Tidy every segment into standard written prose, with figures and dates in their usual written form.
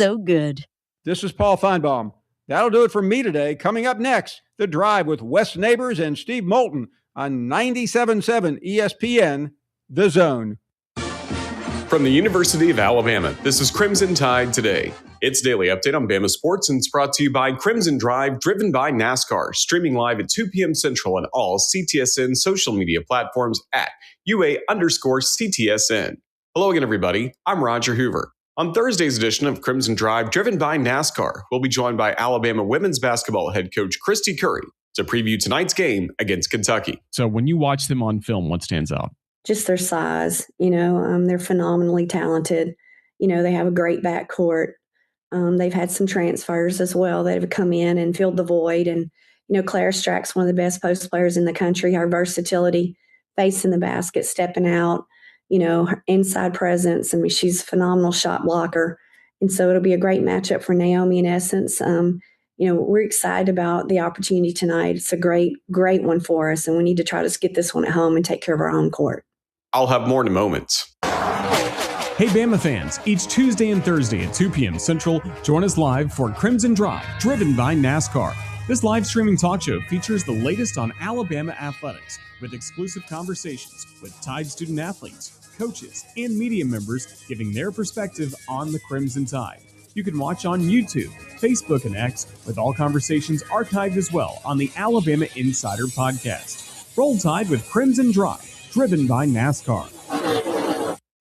so good. This is Paul Feinbaum. That'll do it for me today. Coming up next, The Drive with Wes Neighbors and Steve Moulton on 97.7 ESPN, The Zone. From the University of Alabama, this is Crimson Tide Today. It's daily update on Bama sports, and it's brought to you by Crimson Drive, driven by NASCAR, streaming live at 2 p.m. Central on all CTSN social media platforms at UA_CTSN. Hello again, everybody. I'm Roger Hoover. On Thursday's edition of Crimson Drive, driven by NASCAR, we'll be joined by Alabama women's basketball head coach Christy Curry to preview tonight's game against Kentucky. So when you watch them on film, what stands out? Just their size. They're phenomenally talented. They have a great backcourt. They've had some transfers as well that have come in and filled the void. And, Claire Strack's one of the best post players in the country. Her versatility, facing the basket, stepping out, her inside presence. I mean, she's a phenomenal shot blocker. And so it'll be a great matchup for Naomi in essence. We're excited about the opportunity tonight. It's a great, great one for us. And we need to try to get this one at home and take care of our home court. I'll have more in a moment. Hey, Bama fans, each Tuesday and Thursday at 2 p.m. Central, join us live for Crimson Drive, driven by NASCAR. This live streaming talk show features the latest on Alabama athletics with exclusive conversations with Tide student athletes, coaches, and media members giving their perspective on the Crimson Tide. You can watch on YouTube, Facebook, and X, with all conversations archived as well on the Alabama Insider podcast. Roll Tide with Crimson Drive, driven by NASCAR.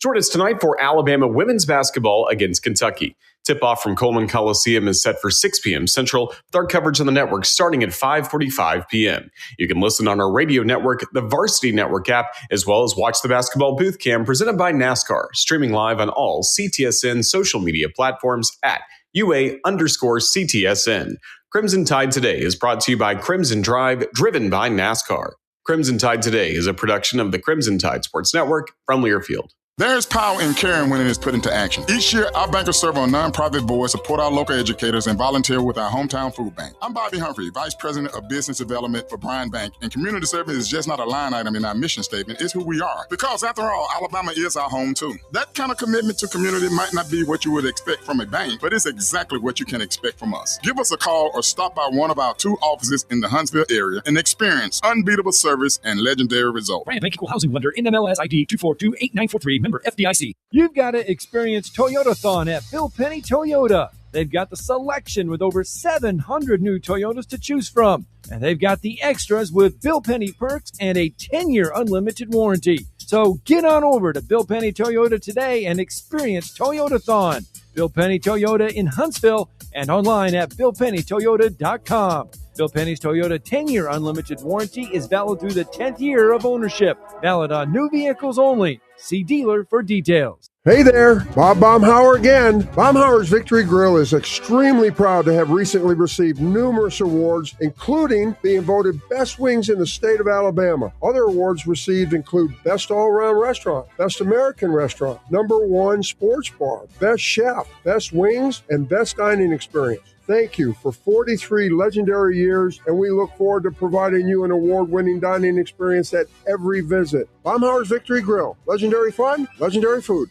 Join us tonight for Alabama women's basketball against Kentucky. Tip-off from Coleman Coliseum is set for 6 p.m. Central, with our coverage on the network starting at 5:45 p.m. You can listen on our radio network, the Varsity Network app, as well as watch the basketball booth cam presented by NASCAR, streaming live on all CTSN social media platforms at UA_CTSN. Crimson Tide Today is brought to you by Crimson Drive, driven by NASCAR. Crimson Tide Today is a production of the Crimson Tide Sports Network from Learfield. There's power in caring when it is put into action. Each year, our bankers serve on nonprofit boards, support our local educators, and volunteer with our hometown food bank. I'm Bobby Humphrey, Vice President of Business Development for Bryan Bank, and community service is just not a line item in our mission statement, it's who we are. Because after all, Alabama is our home too. That kind of commitment to community might not be what you would expect from a bank, but it's exactly what you can expect from us. Give us a call or stop by one of our 2 offices in the Huntsville area and experience unbeatable service and legendary results. Bryan Bank Equal Housing Lender, NMLS ID 2428943, member FDIC. You've got to experience Toyotathon at Bill Penny Toyota. They've got the selection with over 700 new Toyotas to choose from. And they've got the extras with Bill Penny perks and a 10-year unlimited warranty. So get on over to Bill Penny Toyota today and experience Toyotathon. Bill Penny Toyota in Huntsville and online at BillPennyToyota.com. Bill Penny's Toyota 10-year unlimited warranty is valid through the 10th year of ownership. Valid on new vehicles only. See dealer for details. Hey there, Bob Baumhauer again. Baumhauer's Victory Grill is extremely proud to have recently received numerous awards, including being voted Best Wings in the state of Alabama. Other awards received include Best All-Around Restaurant, Best American Restaurant, #1 Sports Bar, Best Chef, Best Wings, and Best Dining Experience. Thank you for 43 legendary years, and we look forward to providing you an award-winning dining experience at every visit. Baumhauer's Victory Grill. Legendary fun, legendary food.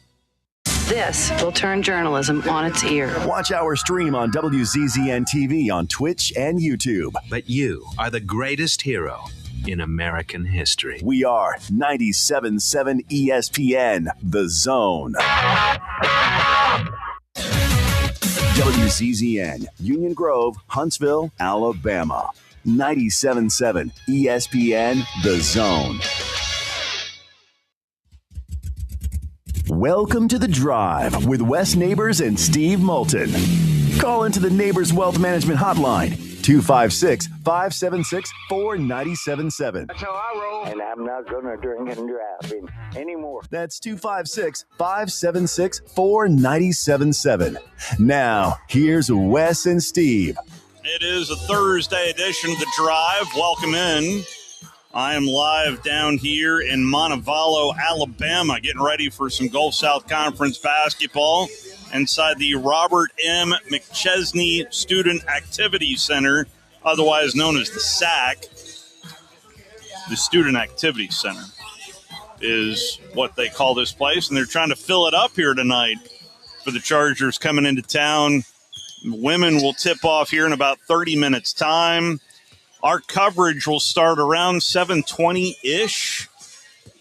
This will turn journalism on its ear. Watch our stream on WZZN TV on Twitch and YouTube. But you are the greatest hero in American history. We are 97.7 ESPN, The Zone. WZZN, Union Grove, Huntsville, Alabama. 97.7 ESPN, The Zone. Welcome to The Drive with Wes Neighbors and Steve Moulton. Call into the Neighbors Wealth Management Hotline, 256-576-4977. That's how I roll. And I'm not going to drink and drive anymore. That's 256-576-4977. Now, here's Wes and Steve. It is a Thursday edition of The Drive. Welcome in. I am live down here in Montevallo, Alabama, getting ready for some Gulf South Conference basketball inside the Robert M. McChesney Student Activity Center, otherwise known as the SAC. The Student Activity Center is what they call this place, and they're trying to fill it up here tonight. for the Chargers coming into town. Women will tip off here in about 30 minutes' time. Our coverage will start around 7:20-ish.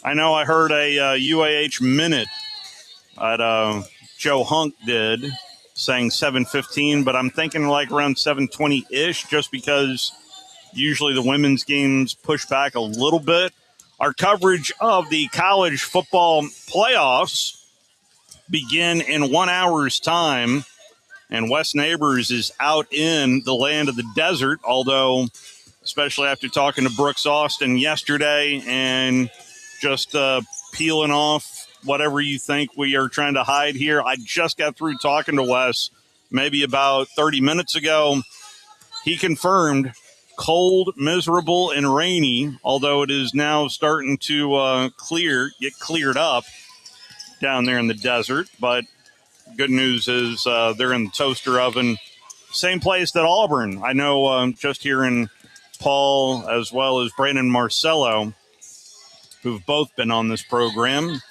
I know I heard a UAH minute that Joe Hunk did saying 7:15, but I'm thinking like around 7:20-ish just because usually the women's games push back a little bit. Our coverage of the college football playoffs begin in 1 hour's time, and Wes Neighbors is out in the land of the desert, although especially after talking to Brooks Austin yesterday and just peeling off whatever you think we are trying to hide here. I just got through talking to Wes maybe about 30 minutes ago. He confirmed cold, miserable, and rainy, although it is now starting to get cleared up down there in the desert. But good news is they're in the toaster oven. Same place that Auburn. I know just hearing Paul as well as Brandon Marcello, who've both been on this program,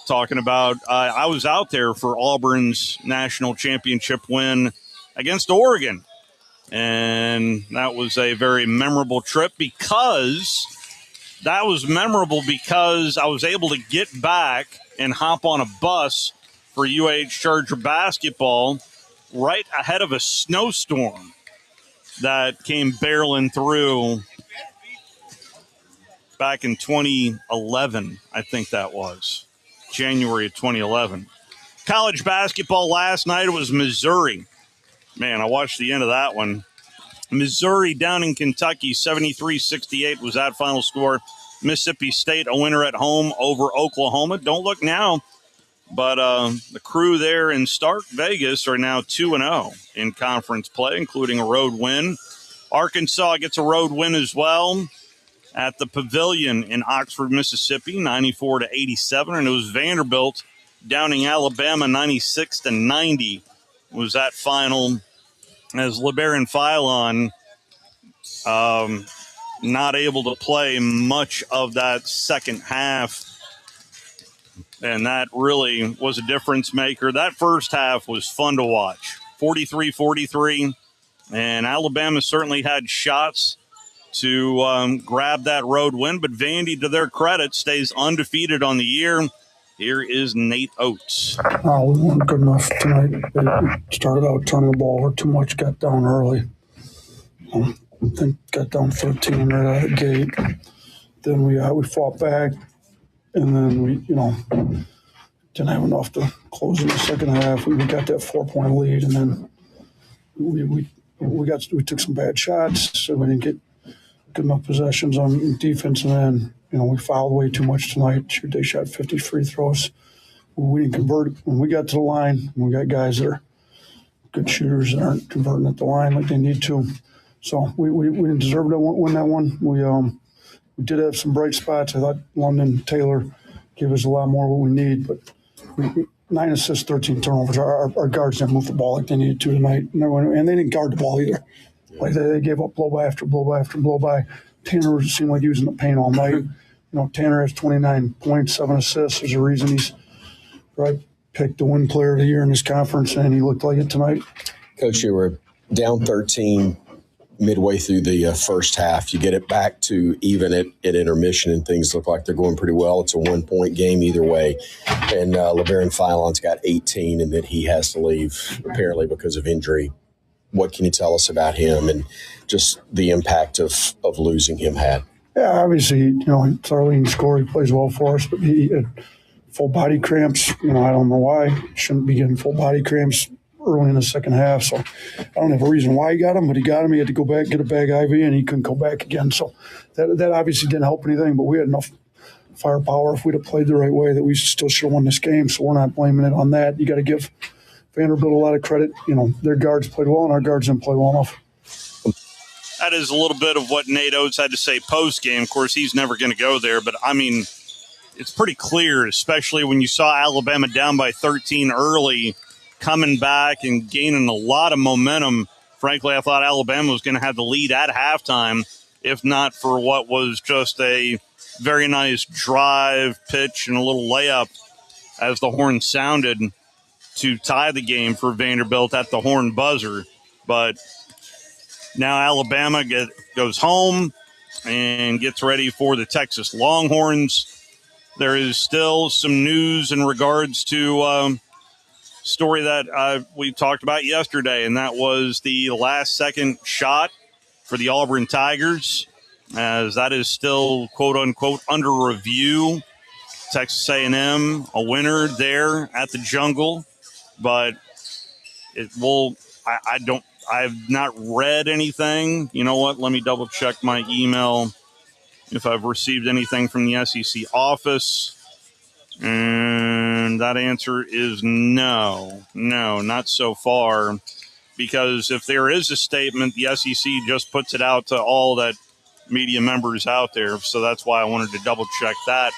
talking about I was out there for Auburn's national championship win against Oregon. And that was a very memorable trip because I was able to get back and hop on a bus for UAH Charger basketball right ahead of a snowstorm that came barreling through back in 2011. I think that was January of 2011. College basketball last night, it was Missouri. Man, I watched the end of that one. Missouri down in Kentucky, 73-68 was that final score. Mississippi State, a winner at home over Oklahoma. Don't look now, but the crew there in Stark Vegas are now 2-0 in conference play, including a road win. Arkansas gets a road win as well at the Pavilion in Oxford, Mississippi, 94-87. And it was Vanderbilt downing Alabama, 96-90 was that final, as LeBaron Philon not able to play much of that second half. And that really was a difference maker. That first half was fun to watch. 43-43. And Alabama certainly had shots to grab that road win. But Vandy, to their credit, stays undefeated on the year. Here is Nate Oates. We weren't good enough tonight. We started out turning the ball over too much, got down early. I think got down 13 right out of the gate. Then we fought back, and then we didn't have enough to close in the second half. We got that 4-point lead, and then we took some bad shots, so we didn't get good enough possessions on defense, and then we fouled way too much tonight. They shot 50 free throws. We didn't convert. When we got to the line, we got guys that are good shooters that aren't converting at the line like they need to. So we didn't deserve to win that one. We did have some bright spots. I thought London Taylor gave us a lot more what we need, but 9 assists, 13 turnovers. Our guards didn't move the ball like they needed to tonight, and they didn't guard the ball either. Like they gave up blow by after blow by after blow by. Tanner seemed like he was in the paint all night. Tanner has 29 points, 7 assists. There's a reason he's right picked the win player of the year in this conference, and he looked like it tonight. Coach, you were down 13 midway through the first half. You get it back to even at intermission, and things look like they're going pretty well. It's a 1-point game either way. And LeBaron Philon's got 18, and then he has to leave apparently because of injury. What can you tell us about him and just the impact of losing him had? Yeah, obviously, it's our leading scorer. He plays well for us, but he had full body cramps. I don't know why. He shouldn't be getting full body cramps early in the second half. So I don't have a reason why he got him, but he got him. He had to go back, get a bag IV, and he couldn't go back again. So that obviously didn't help anything, but we had enough firepower if we'd have played the right way that we still should have won this game. So we're not blaming it on that. You got to give Vanderbilt a lot of credit. Their guards played well, and our guards didn't play well enough. That is a little bit of what Nate Oates had to say post-game. Of course, he's never going to go there, but, it's pretty clear, especially when you saw Alabama down by 13 early, coming back and gaining a lot of momentum. Frankly, I thought Alabama was going to have the lead at halftime, if not for what was just a very nice drive, pitch, and a little layup as the horn sounded to tie the game for Vanderbilt at the horn buzzer. But now Alabama goes home and gets ready for the Texas Longhorns. There is still some news in regards to story that we talked about yesterday, and that was the last-second shot for the Auburn Tigers, as that is still, quote-unquote, under review. Texas A&M, a winner there at the Jungle, but it will – I've not read anything. You know what? Let me double-check my email if I've received anything from the SEC office. And that answer is no, not so far. Because if there is a statement, the SEC just puts it out to all that media members out there. So that's why I wanted to double check that.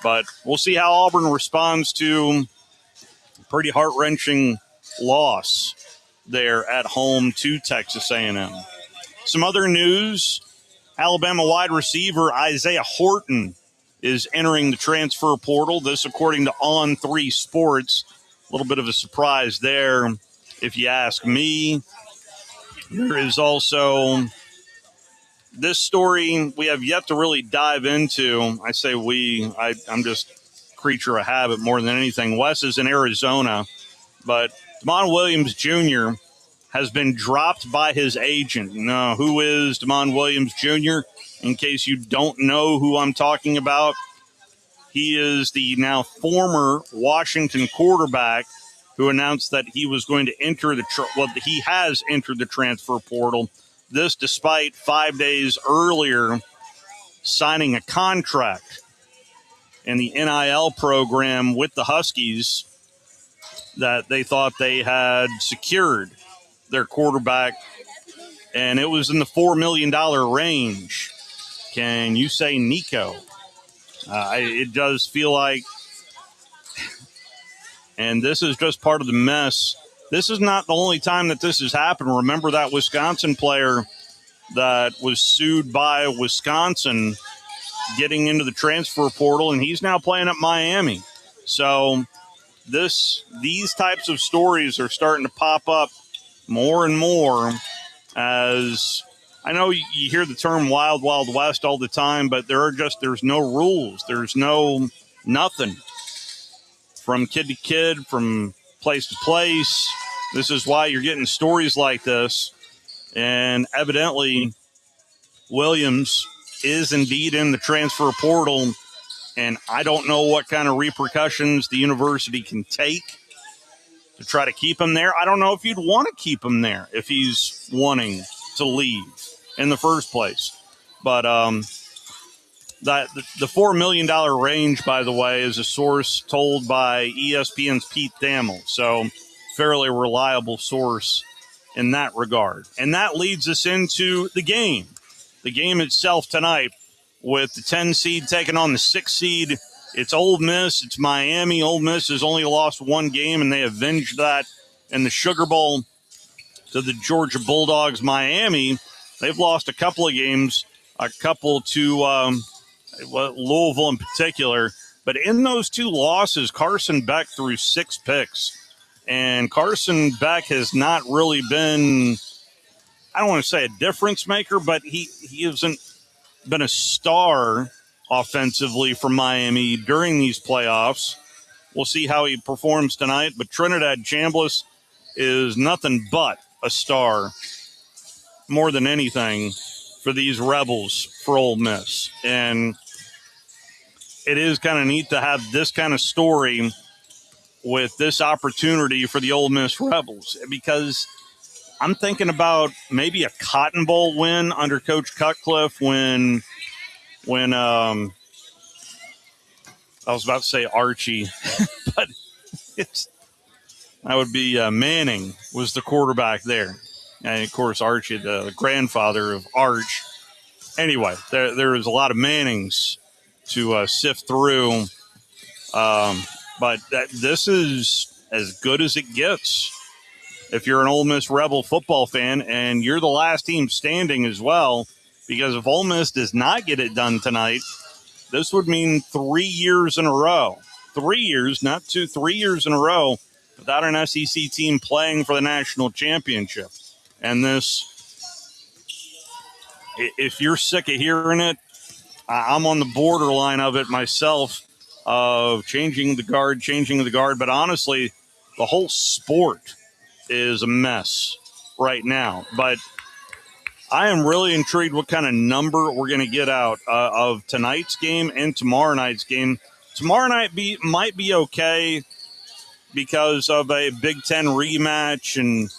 But we'll see how Auburn responds to a pretty heart-wrenching loss there at home to Texas A&M. Some other news, Alabama wide receiver Isaiah Horton is entering the transfer portal. This according to On3 Sports. A little bit of a surprise there, if you ask me. There is also this story we have yet to really dive into. I say I'm just creature of habit more than anything. Wes is in Arizona, but Damon Williams Jr. has been dropped by his agent. Now, who is Damon Williams Jr.? In case you don't know who I'm talking about, he is the now former Washington quarterback who announced that he was going to enter he has entered the transfer portal. This despite 5 days earlier signing a contract in the NIL program with the Huskies that they thought they had secured their quarterback, and it was in the $4 million range. Can you say Nico? It does feel like, and this is just part of the mess. This is not the only time that this has happened. Remember that Wisconsin player that was sued by Wisconsin getting into the transfer portal, and he's now playing at Miami. So these types of stories are starting to pop up more and more, as I know you hear the term Wild Wild West all the time, but there's no rules. There's nothing from kid to kid, from place to place. This is why you're getting stories like this. And evidently, Williams is indeed in the transfer portal, and I don't know what kind of repercussions the university can take to try to keep him there. I don't know if you'd want to keep him there if he's wanting to leave in the first place. But the $4 million range, by the way, is a source told by ESPN's Pete Thamel. So fairly reliable source in that regard. And that leads us into the game. The game itself tonight with the 10 seed taking on the 6 seed. It's Ole Miss. It's Miami. Ole Miss has only lost one game, and they avenged that in the Sugar Bowl to the Georgia Bulldogs. Miami, they've lost a couple of games, a couple to Louisville in particular. But in those two losses, Carson Beck threw 6 picks. And Carson Beck has not really been, I don't want to say a difference maker, but he hasn't been a star offensively for Miami during these playoffs. We'll see how he performs tonight. But Trinidad Chambliss is nothing but a star more than anything for these Rebels for Ole Miss. And it is kind of neat to have this kind of story with this opportunity for the Ole Miss Rebels, because I'm thinking about maybe a Cotton Bowl win under Coach Cutcliffe when I was about to say Archie, but that would be Manning was the quarterback there. And, of course, Archie, the grandfather of Arch. Anyway, there is a lot of Mannings to sift through. But this is as good as it gets if you're an Ole Miss Rebel football fan, and you're the last team standing as well, because if Ole Miss does not get it done tonight, this would mean 3 years in a row. 3 years, not 2, 3 years in a row without an SEC team playing for the national championship. And this, if you're sick of hearing it, I'm on the borderline of it myself, of changing the guard. But honestly, the whole sport is a mess right now. But I am really intrigued what kind of number we're going to get out of tonight's game and tomorrow night's game. Tomorrow night might be okay because of a Big Ten rematch and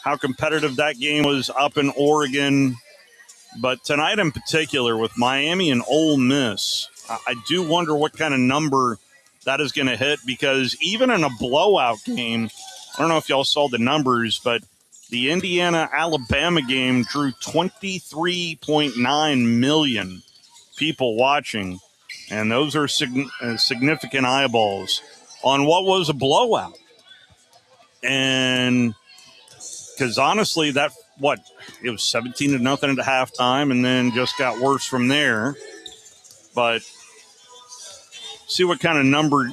how competitive that game was up in Oregon. But tonight in particular with Miami and Ole Miss, I do wonder what kind of number that is going to hit, because even in a blowout game, I don't know if y'all saw the numbers, but the Indiana-Alabama game drew 23.9 million people watching, and those are significant eyeballs on what was a blowout. And because honestly, it was 17-0 at halftime, and then just got worse from there. But see what kind of number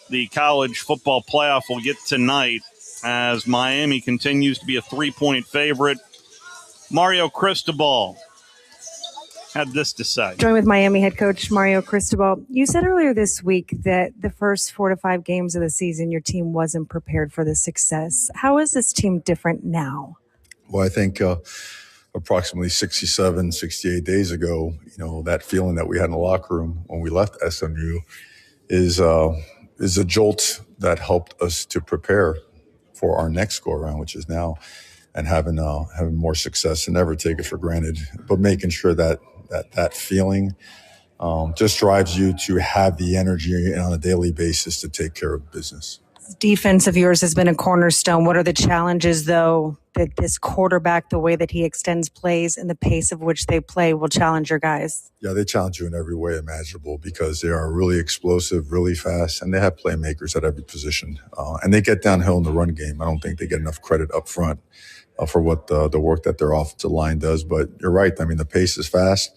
the college football playoff will get tonight, as Miami continues to be a 3-point favorite. Mario Cristobal had this to say. Joined with Miami head coach Mario Cristobal. You said earlier this week that the first 4 to 5 games of the season, your team wasn't prepared for the success. How is this team different now? Well, I think approximately 67, 68 days ago, that feeling that we had in the locker room when we left SMU is a jolt that helped us to prepare for our next go around, which is now, and having more success, and never take it for granted, but making sure that feeling just drives you to have the energy on a daily basis to take care of business. Defense of yours has been a cornerstone. What are the challenges, though, that this quarterback, the way that he extends plays and the pace of which they play, will challenge your guys? Yeah, they challenge you in every way imaginable, because they are really explosive, really fast, and they have playmakers at every position. And they get downhill in the run game. I don't think they get enough credit up front for what the work that their offensive line does. But you're right. I mean, the pace is fast,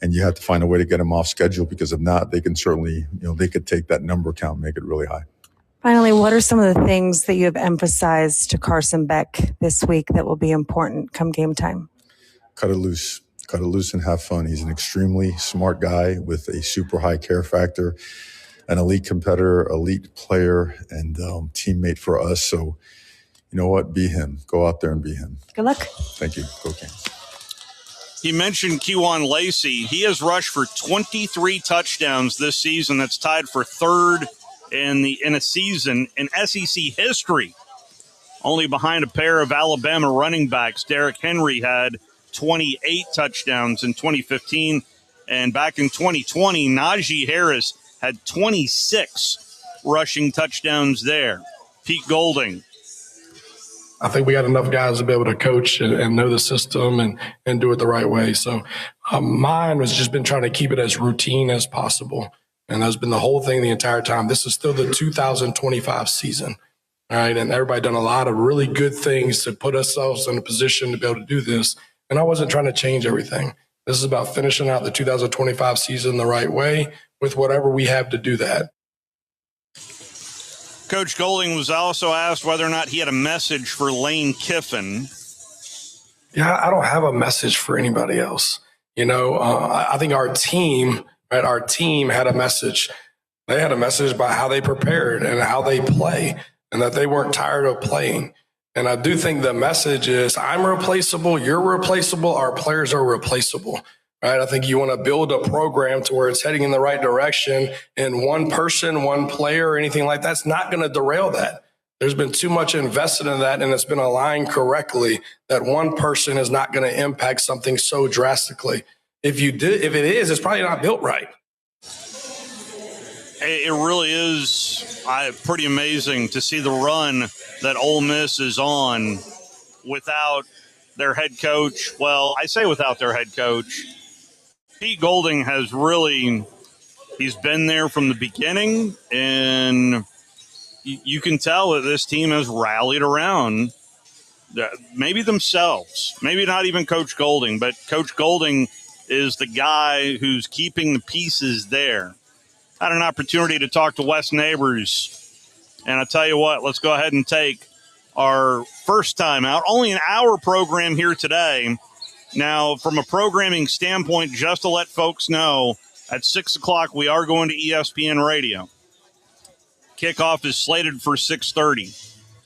and you have to find a way to get them off schedule, because if not, they can certainly, they could take that number count and make it really high. Finally, what are some of the things that you have emphasized to Carson Beck this week that will be important come game time? Cut it loose and have fun. He's an extremely smart guy with a super high care factor, an elite competitor, elite player, and teammate for us. So, you know what? Be him. Go out there and be him. Good luck. Thank you. Go Kings. He mentioned Kejuan Lacey. He has rushed for 23 touchdowns this season. That's tied for third in a season in SEC history, only behind a pair of Alabama running backs. Derrick Henry had 28 touchdowns in 2015, and back in 2020, Najee Harris had 26 rushing touchdowns there. Pete Golding. I think we got enough guys to be able to coach and know the system and do it the right way. So mine has just been trying to keep it as routine as possible. And that's been the whole thing the entire time. This is still the 2025 season, all right? And everybody done a lot of really good things to put ourselves in a position to be able to do this. And I wasn't trying to change everything. This is about finishing out the 2025 season the right way with whatever we have to do that. Coach Golding was also asked whether or not he had a message for Lane Kiffin. Yeah, I don't have a message for anybody else. I think our team had a message. They had a message about how they prepared and how they play, and that they weren't tired of playing. And I do think the message is, I'm replaceable, you're replaceable, our players are replaceable. Right? I think you want to build a program to where it's heading in the right direction, and one person, one player, or anything like that's not going to derail that. There's been too much invested in that, and it's been aligned correctly that one person is not going to impact something so drastically. If it is, it's probably not built right. It really is pretty amazing to see the run that Ole Miss is on without their head coach. Well, I say without their head coach. Pete Golding has he's been there from the beginning, and you can tell that this team has rallied around maybe themselves, maybe not even Coach Golding, but Coach Golding is the guy who's keeping the pieces there. I had an opportunity to talk to Wes Neighbors And I tell you what, let's go ahead and take our first time out. Only an hour program here today. Now, from a programming standpoint, just to let folks know, at 6 o'clock, we are going to ESPN Radio. Kickoff is slated for 6:30.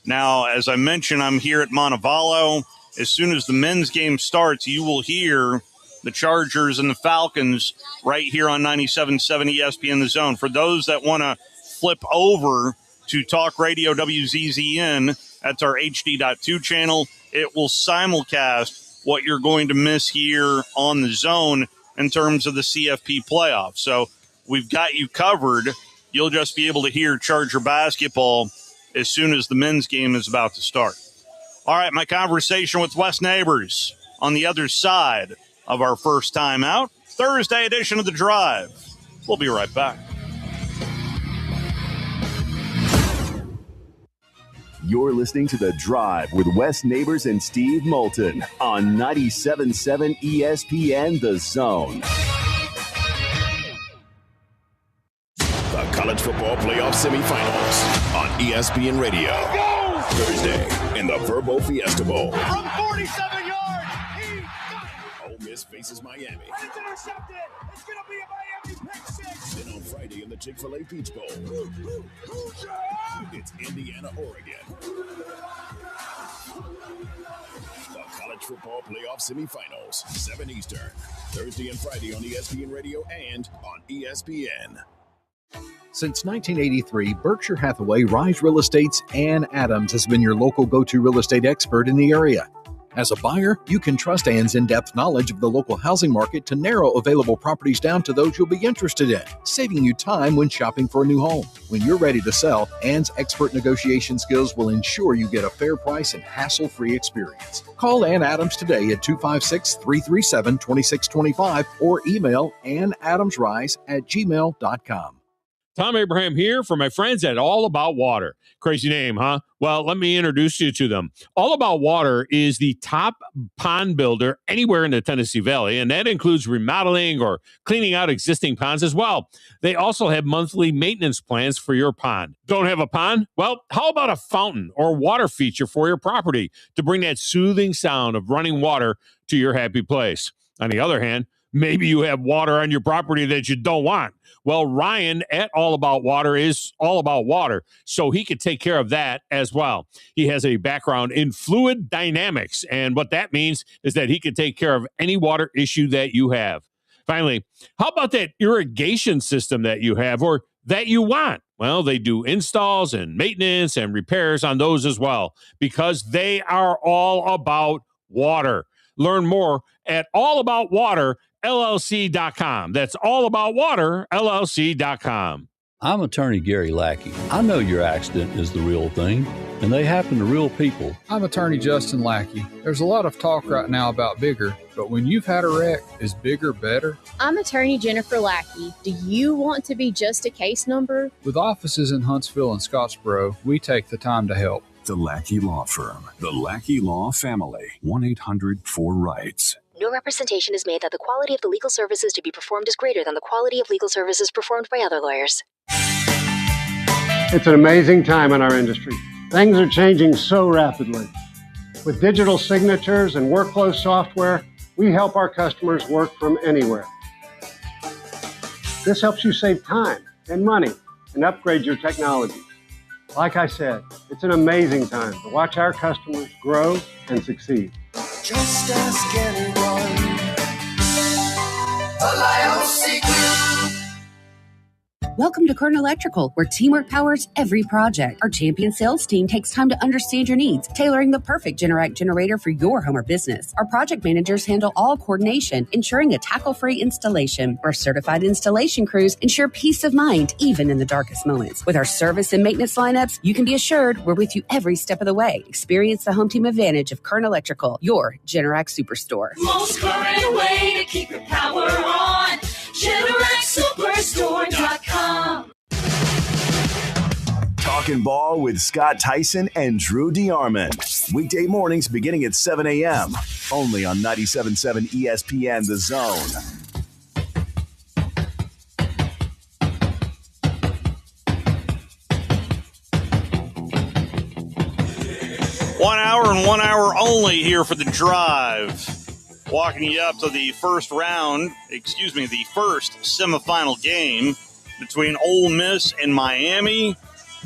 Now, as I mentioned, I'm here at Montevallo. As soon as the men's game starts, you will hear the Chargers and the Falcons right here on 97.7 ESPN The Zone. For those that want to flip over to Talk Radio WZZN, that's our HD.2 channel. It will simulcast what you're going to miss here on The Zone in terms of the CFP playoffs. So we've got you covered. You'll just be able to hear Charger basketball as soon as the men's game is about to start. All right, my conversation with Wes Neighbors on the other side of our first time out. Thursday edition of The Drive. We'll be right back. You're listening to The Drive with Wes Neighbors and Steve Moulton on 97.7 ESPN The Zone. The College Football Playoff Semifinals on ESPN Radio. Thursday in the Verbo Fiesta Bowl. From 47 yards, Ole Miss faces Miami. and it's intercepted. It's going to be a Miami pick six. Then on Friday in the Chick-fil-A Peach Bowl. It's Indiana, Oregon. The College Football Playoff Semifinals, 7 Eastern. Thursday and Friday on ESPN Radio and on ESPN. Since 1983, Berkshire Hathaway Rise Real Estate's Ann Adams has been your local go-to real estate expert in the area. As a buyer, you can trust Ann's in-depth knowledge of the local housing market to narrow available properties down to those you'll be interested in, saving you time when shopping for a new home. When you're ready to sell, Ann's expert negotiation skills will ensure you get a fair price and hassle-free experience. Call Ann Adams today at 256-337-2625 or email annadamsrise@gmail.com. Tom Abraham here for my friends at All About Water. Crazy name, huh? Well, let me introduce you to them. All About Water is the top pond builder anywhere in the Tennessee Valley, and that includes remodeling or cleaning out existing ponds as well. They also have monthly maintenance plans for your pond. Don't have a pond? Well, how about a fountain or water feature for your property to bring that soothing sound of running water to your happy place? On the other hand, maybe you have water on your property that you don't want. Well, Ryan at All About Water is all about water, so he could take care of that as well. He has a background in fluid dynamics, and what that means is that he can take care of any water issue that you have. Finally, how about that irrigation system that you have or that you want? Well, they do installs and maintenance and repairs on those as well because they are all about water. Learn more at allaboutwaterllc.com. That's allaboutwaterllc.com. I'm attorney Gary Lackey. I know your accident is the real thing, and they happen to real people. I'm attorney Justin Lackey. There's a lot of talk right now about bigger, but when you've had a wreck, is bigger better? I'm attorney Jennifer Lackey. Do you want to be just a case number? With offices in Huntsville and Scottsboro, we take the time to help. The Lackey Law Firm. The Lackey Law Family. 1-800-4RIGHTS. No representation is made that the quality of the legal services to be performed is greater than the quality of legal services performed by other lawyers. It's an amazing time in our industry. Things are changing so rapidly. With digital signatures and workflow software, we help our customers work from anywhere. This helps you save time and money and upgrade your technology. Like I said, it's an amazing time to watch our customers grow and succeed. Just ask anyone. Alliance Group. Welcome to Kern Electrical, where teamwork powers every project. Our champion sales team takes time to understand your needs, tailoring the perfect Generac generator for your home or business. Our project managers handle all coordination, ensuring a tackle-free installation. Our certified installation crews ensure peace of mind, even in the darkest moments. With our service and maintenance lineups, you can be assured we're with you every step of the way. Experience the home team advantage of Kern Electrical, your Generac superstore. Most current way to keep your power on. GeneracSuperstore.com. Talking Ball with Scott Tyson and Drew DeArmond. Weekday mornings beginning at 7 a.m. Only on 97.7 ESPN The Zone. in 1 hour only here for the drive. Walking you up to the first semifinal game between Ole Miss and Miami.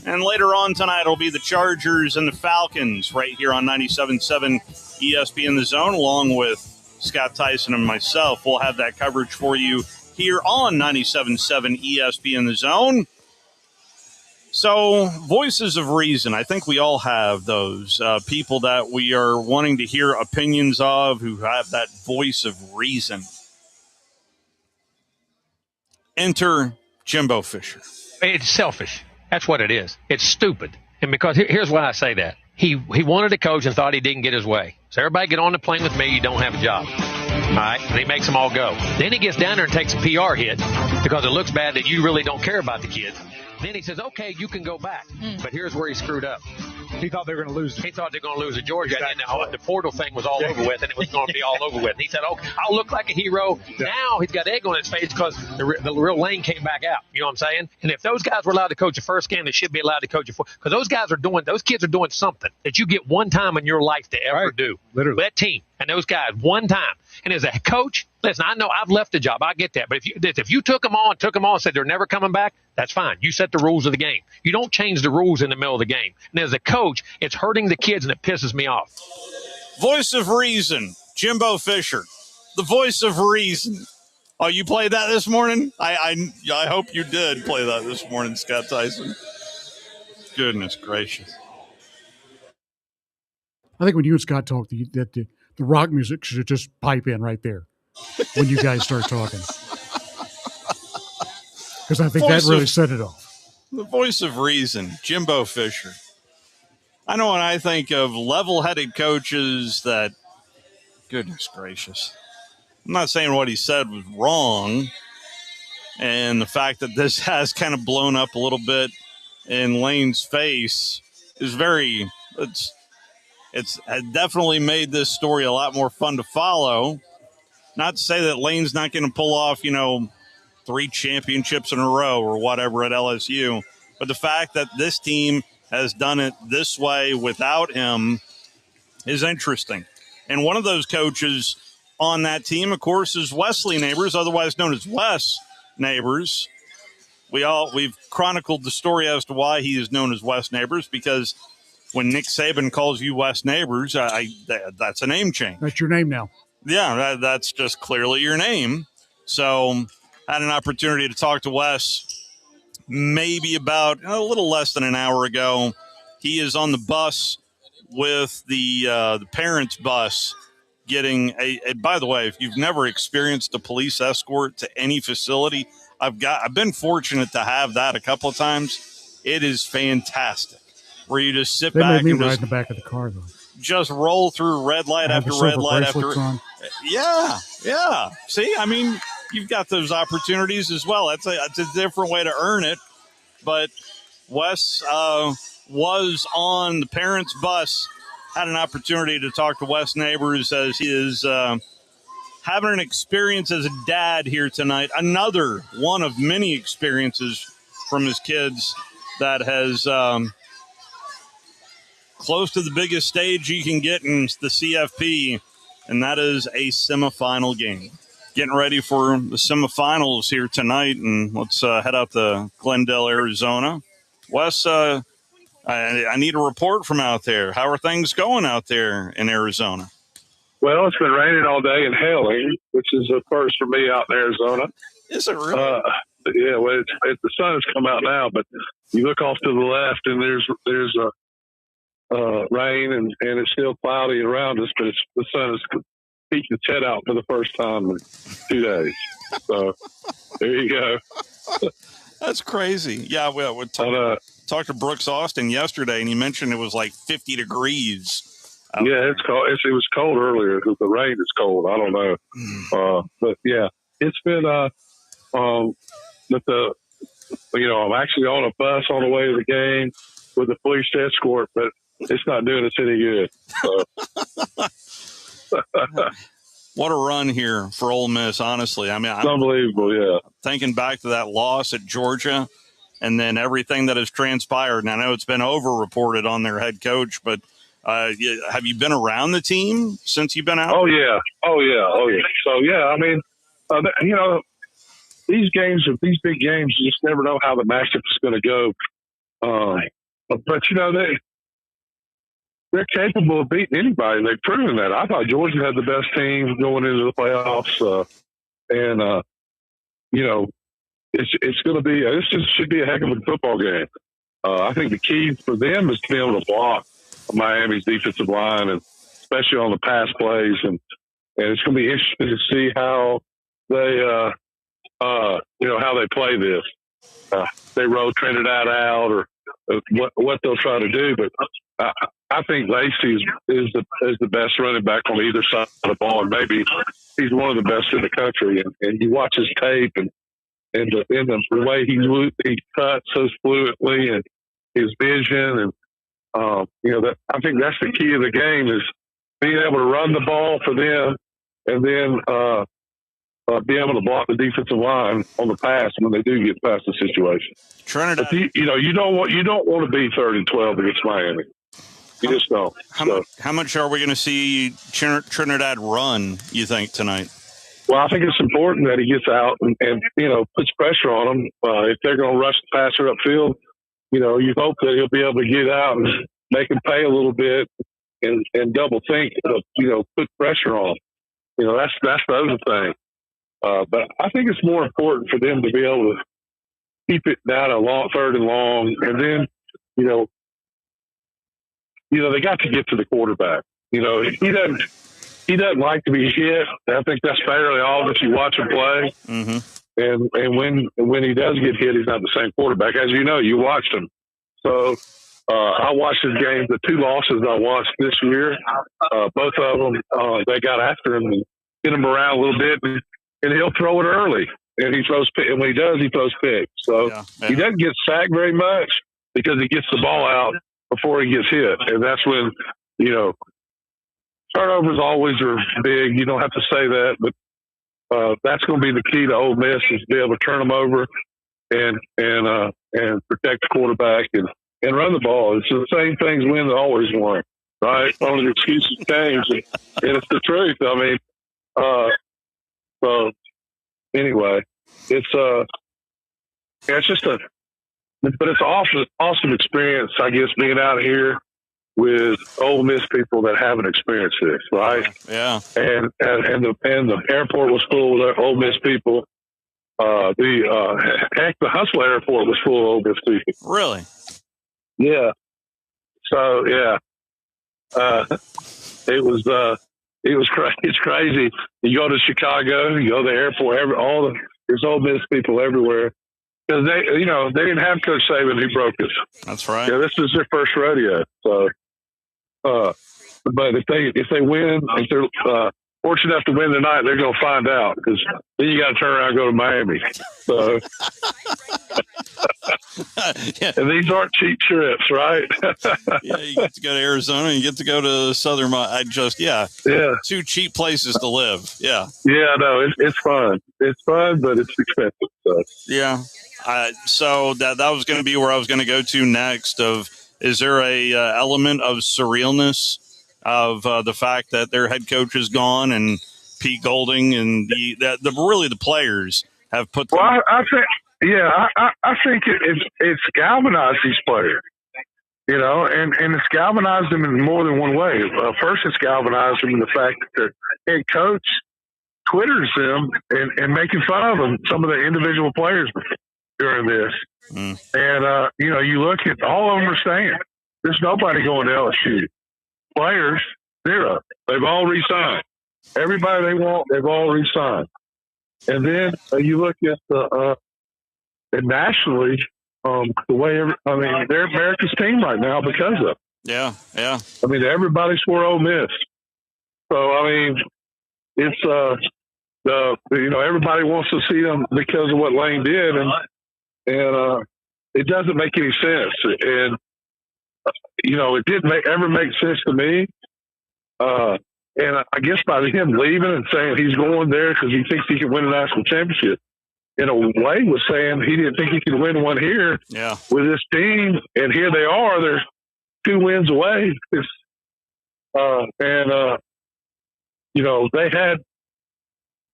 And later on tonight, it'll be the Chargers and the Falcons right here on 97.7 ESPN The Zone, along with Scott Tyson and myself. We'll have that coverage for you here on 97.7 ESPN The Zone. So, voices of reason. I think we all have those people that we are wanting to hear opinions of who have that voice of reason. Enter Jimbo Fisher. It's selfish. That's what it is. It's stupid. And because here's why I say that. He wanted to coach and thought he didn't get his way. So everybody get on the plane with me. You don't have a job. All right? And he makes them all go. Then he gets down there and takes a PR hit because it looks bad that you really don't care about the kids. Then he says, okay, you can go back. But here's where he screwed up. He thought they were going to lose. He thought they were going to lose to Georgia. Exactly. And then the portal thing was all over with, and it was going to be all over with. And he said, okay, I'll look like a hero. Yeah. Now he's got egg on his face because the real Lane came back out. You know what I'm saying? And if those guys were allowed to coach the first game, they should be allowed to coach the fourth. Because those kids are doing something that you get one time in your life to ever do. Literally. That team and those guys, one time. And as a coach, listen, I know I've left the job. I get that. But if you took them on and said they're never coming back, that's fine. You set the rules of the game. You don't change the rules in the middle of the game. And as a coach, it's hurting the kids and it pisses me off. Voice of reason, Jimbo Fisher. The voice of reason. Oh, you played that this morning? I hope you did play that this morning, Scott Tyson. Goodness gracious. I think when you and Scott talk, the rock music should just pipe in right there when you guys start talking. Because I think that really set it off. The voice of reason, Jimbo Fisher. I know when I think of level-headed coaches that, goodness gracious. I'm not saying what he said was wrong. And the fact that this has kind of blown up a little bit in Lane's face is it's definitely made this story a lot more fun to follow. Not to say that Lane's not going to pull off, 3 championships in a row or whatever at LSU. But the fact that this team has done it this way without him is interesting. And one of those coaches on that team, of course, is Wesley Neighbors, otherwise known as Wes Neighbors. We've chronicled the story as to why he is known as Wes Neighbors, because when Nick Saban calls you Wes Neighbors, that's a name change. That's your name now. Yeah, that's just clearly your name. So had an opportunity to talk to Wes maybe about a little less than an hour ago. He is on the bus with the parents' bus getting by the way, if you've never experienced a police escort to any facility, I've been fortunate to have that a couple of times. It is fantastic. Where you just sit back and ride in the back of the car, though. Just roll through red light after red light after. Yeah. See, I mean, you've got those opportunities as well. It's a different way to earn it. But Wes was on the parents' bus. Had an opportunity to talk to Wes Neighbors as he is having an experience as a dad here tonight. Another one of many experiences from his kids that has. Close to the biggest stage you can get in the CFP, and that is a semifinal game. Getting ready for the semifinals here tonight, and let's head out to Glendale, Arizona. Wes, I need a report from out there. How are things going out there in Arizona? Well, it's been raining all day and hailing, which is a first for me out in Arizona. Is it really? Yeah, well, the sun has come out now, but you look off to the left, and there's rain, and it's still cloudy around us, but the sun has peeked its head out for the first time in 2 days. So there you go. That's crazy. Yeah, we talked to Brooks Austin yesterday, and he mentioned it was like 50 degrees. Yeah, it's cold. It was cold earlier because the rain is cold. I don't know. But yeah, it's been, I'm actually on a bus on the way to the game with a police escort, but it's not doing us any good. So. What a run here for Ole Miss, honestly. I mean, it's unbelievable, yeah. Thinking back to that loss at Georgia and then everything that has transpired. And I know it's been over-reported on their head coach, but Have you been around the team since you've been out? Oh yeah. So yeah, I mean, these games, these big games, you just never know how the matchup is going to go. But they're capable of beating anybody. They've proven that. I thought Georgia had the best team going into the playoffs, it's going to be. This just should be a heck of a football game. I think the key for them is to be able to block Miami's defensive line, and especially on the pass plays, and it's going to be interesting to see how they, how they play this. They roll Trinidad out, or what they'll try to do. But I think Lacey is the best running back on either side of the ball, and maybe he's one of the best in the country. And you watch his tape and the way he cuts so fluently, and his vision, and I think that's the key of the game, is being able to run the ball for them, and then be able to block the defensive line on the pass when they do get past the situation. Trinidad, you don't want to be 3rd and 12 against Miami. You just don't. How much are we going to see Trinidad run, you think, tonight? Well, I think it's important that he gets out and puts pressure on them. If they're going to rush the passer upfield, you hope that he'll be able to get out and make him pay a little bit and double think, put pressure on him. That's the other thing. But I think it's more important for them to be able to keep it down a 3rd and long, and then, they got to get to the quarterback. He doesn't like to be hit. I think that's fairly obvious. You watch him play, and when he does get hit, he's not the same quarterback. As you know, you watched him. So I watched his games. The 2 losses I watched this year, both of them, they got after him and hit him around a little bit, and he'll throw it early. And he throws, and when he does, he throws picks. So he doesn't get sacked very much because he gets the ball out before he gets hit, and that's when turnovers always are big. You don't have to say that, but that's going to be the key to Ole Miss, is to be able to turn them over and protect the quarterback and run the ball. It's the same things win that always won, right? Only the excuses change, and it's the truth. I mean, so anyway, it's just but it's an awesome experience, I guess, being out here with Ole Miss people that haven't experienced this, right? Yeah. And the airport was full of Ole Miss people. The Hustle Airport was full of Ole Miss people. Really? Yeah. So yeah, it was it's crazy. You go to Chicago, you go to the airport, there's Ole Miss people everywhere. Because they didn't have Coach Saban who broke us. That's right. Yeah, this is their first rodeo. So, but if they win, if they're fortunate enough to win tonight, they're going to find out, because then you got to turn around and go to Miami. So, and these aren't cheap trips, right? Yeah, you get to go to Arizona, you get to go to Southern. Yeah. 2 cheap places to live. Yeah. Yeah, no, it's fun. It's fun, but it's expensive. So. Yeah. So that was going to be where I was going to go to next. Is there a element of surrealness of the fact that their head coach is gone, and Pete Golding and the players have put them? Well, I think it's galvanized these players, and it's galvanized them in more than one way. First, it's galvanized them in the fact that their head coach Twitters them and making fun of them, some of the individual players during this. And, you look at all of them are staying. There's nobody going to LSU. Players, 0. They've all re-signed. Everybody they want, they've all re-signed. And then you look at and nationally, the way they're America's team right now because of it. Yeah. I mean, everybody swore Ole Miss. So it's everybody wants to see them because of what Lane did, and it doesn't make any sense. And it didn't ever make sense to me. And I guess by him leaving and saying he's going there because he thinks he can win a national championship, in a way was saying he didn't think he could win one here with this team. And here they are. They're 2 wins away.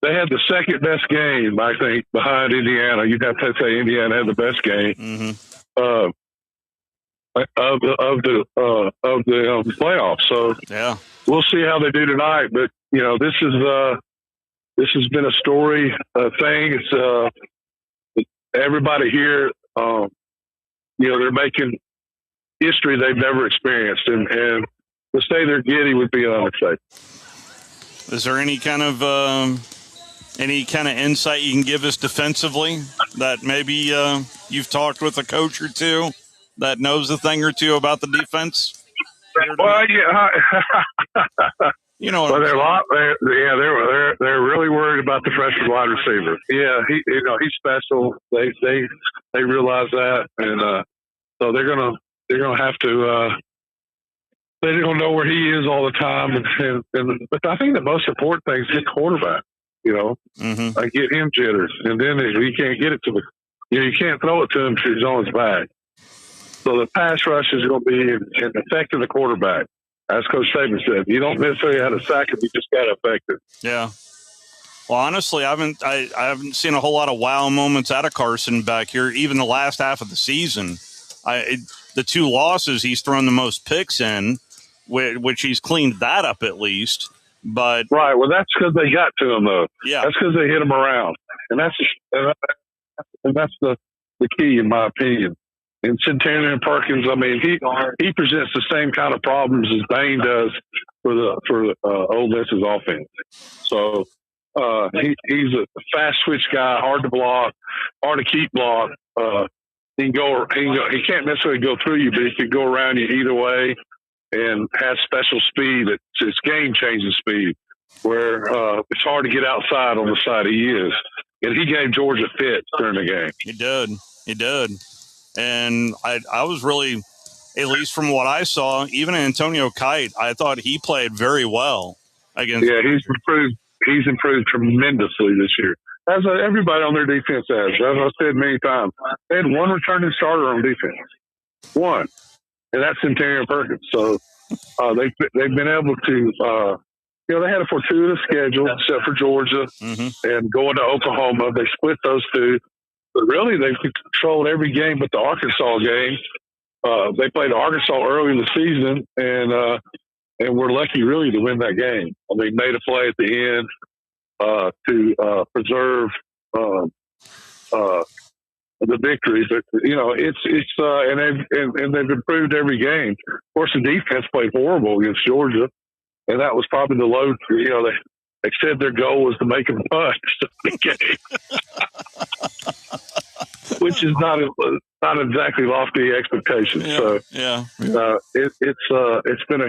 They had the second best game, I think, behind Indiana. You'd have to say Indiana had the best game of the playoffs. So yeah, we'll see how they do tonight. But this has been a story thing. It's everybody here. They're making history they've never experienced, and to say they're giddy would be an understatement. Is there any kind of insight you can give us defensively that maybe you've talked with a coach or two that knows a thing or two about the defense? Well, yeah. Well, they're really worried about the freshman wide receiver. Yeah, he's special. They realize that, and so they're gonna have to. They don't know where he is all the time, but I think the most important thing is get quarterback. Like get him jitters, and then he can't get it to the. You can't throw it to him because he's on his back. So the pass rush is going to be in effect of the quarterback. As Coach Saban said, you don't necessarily have to sack him, you just got to affect it. Yeah. Well, honestly, I haven't seen a whole lot of wow moments out of Carson back here, even the last half of the season. The two losses, he's thrown the most picks in, which he's cleaned that up at least. But right, well, that's because they got to him, though. Yeah. That's because they hit him around. And that's the key, in my opinion. And Centennial Perkins, I mean, he presents the same kind of problems as Bain does for Ole Miss's offense. So he's a fast switch guy, hard to block, hard to keep blocked. He can't necessarily go through you, but he can go around you either way, and has special speed. It's game changing speed, where it's hard to get outside on the side he is. And he gave Georgia fits during the game. He did. And I was really, at least from what I saw, even Antonio Kite, I thought he played very well against. Yeah, he's improved. He's improved tremendously this year. As everybody on their defense has. As I said many times, they had one returning starter on defense. One. And that's Centennial Perkins. So they've been able to they had a fortuitous schedule except for Georgia and going to Oklahoma. They split those two. But really, they've controlled every game but the Arkansas game. They played Arkansas early in the season, and we're lucky, really, to win that game. I mean, made a play at the end to preserve the victory. But and they've improved every game. Of course, the defense played horrible against Georgia, and that was probably the low. They said their goal was to make them punch the game. Which is not exactly lofty expectations. Yeah, so it's been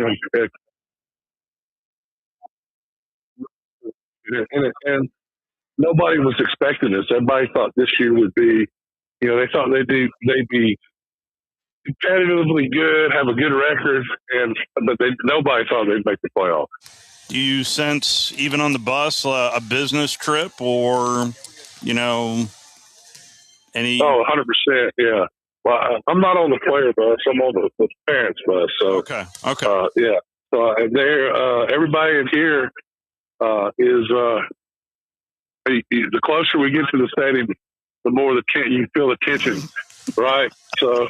and nobody was expecting this. Everybody thought this year would be, they thought they'd be competitively good, have a good record, but nobody thought they'd make the playoff. Do you sense, even on the bus, a business trip or, any? Oh, 100%. Yeah. Well, I'm not on the player bus. I'm on the parents bus. So okay. Yeah. So everybody in here is the closer we get to the stadium, the more you feel the tension, right? So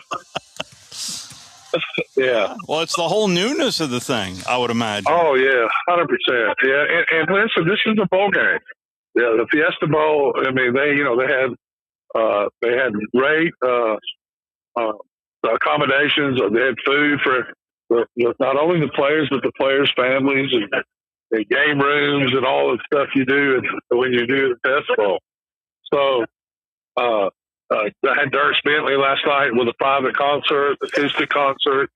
yeah. Well, it's the whole newness of the thing, I would imagine. Oh yeah, 100%. Yeah, and listen, this is a bowl game. Yeah, the Fiesta Bowl. I mean, they had great accommodations. They had food for not only the players, but the players' families and game rooms and all the stuff you do when you do the festival. So I had Dirk Bentley last night with a private concert, acoustic concert.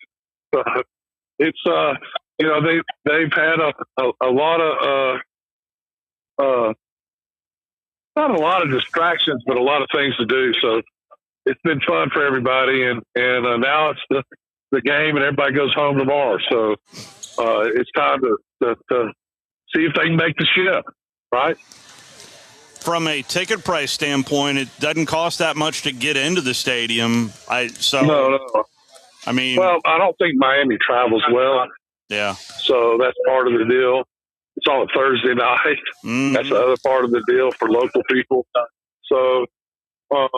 It's they've had a lot of not a lot of distractions, but a lot of things to do. So it's been fun for everybody, and now it's the game, and everybody goes home tomorrow. So it's time to see if they can make the ship, right? From a ticket price standpoint, it doesn't cost that much to get into the stadium. No. I mean, well, I don't think Miami travels well. Yeah. So that's part of the deal. It's on a Thursday night. Mm-hmm. That's the other part of the deal for local people. So, but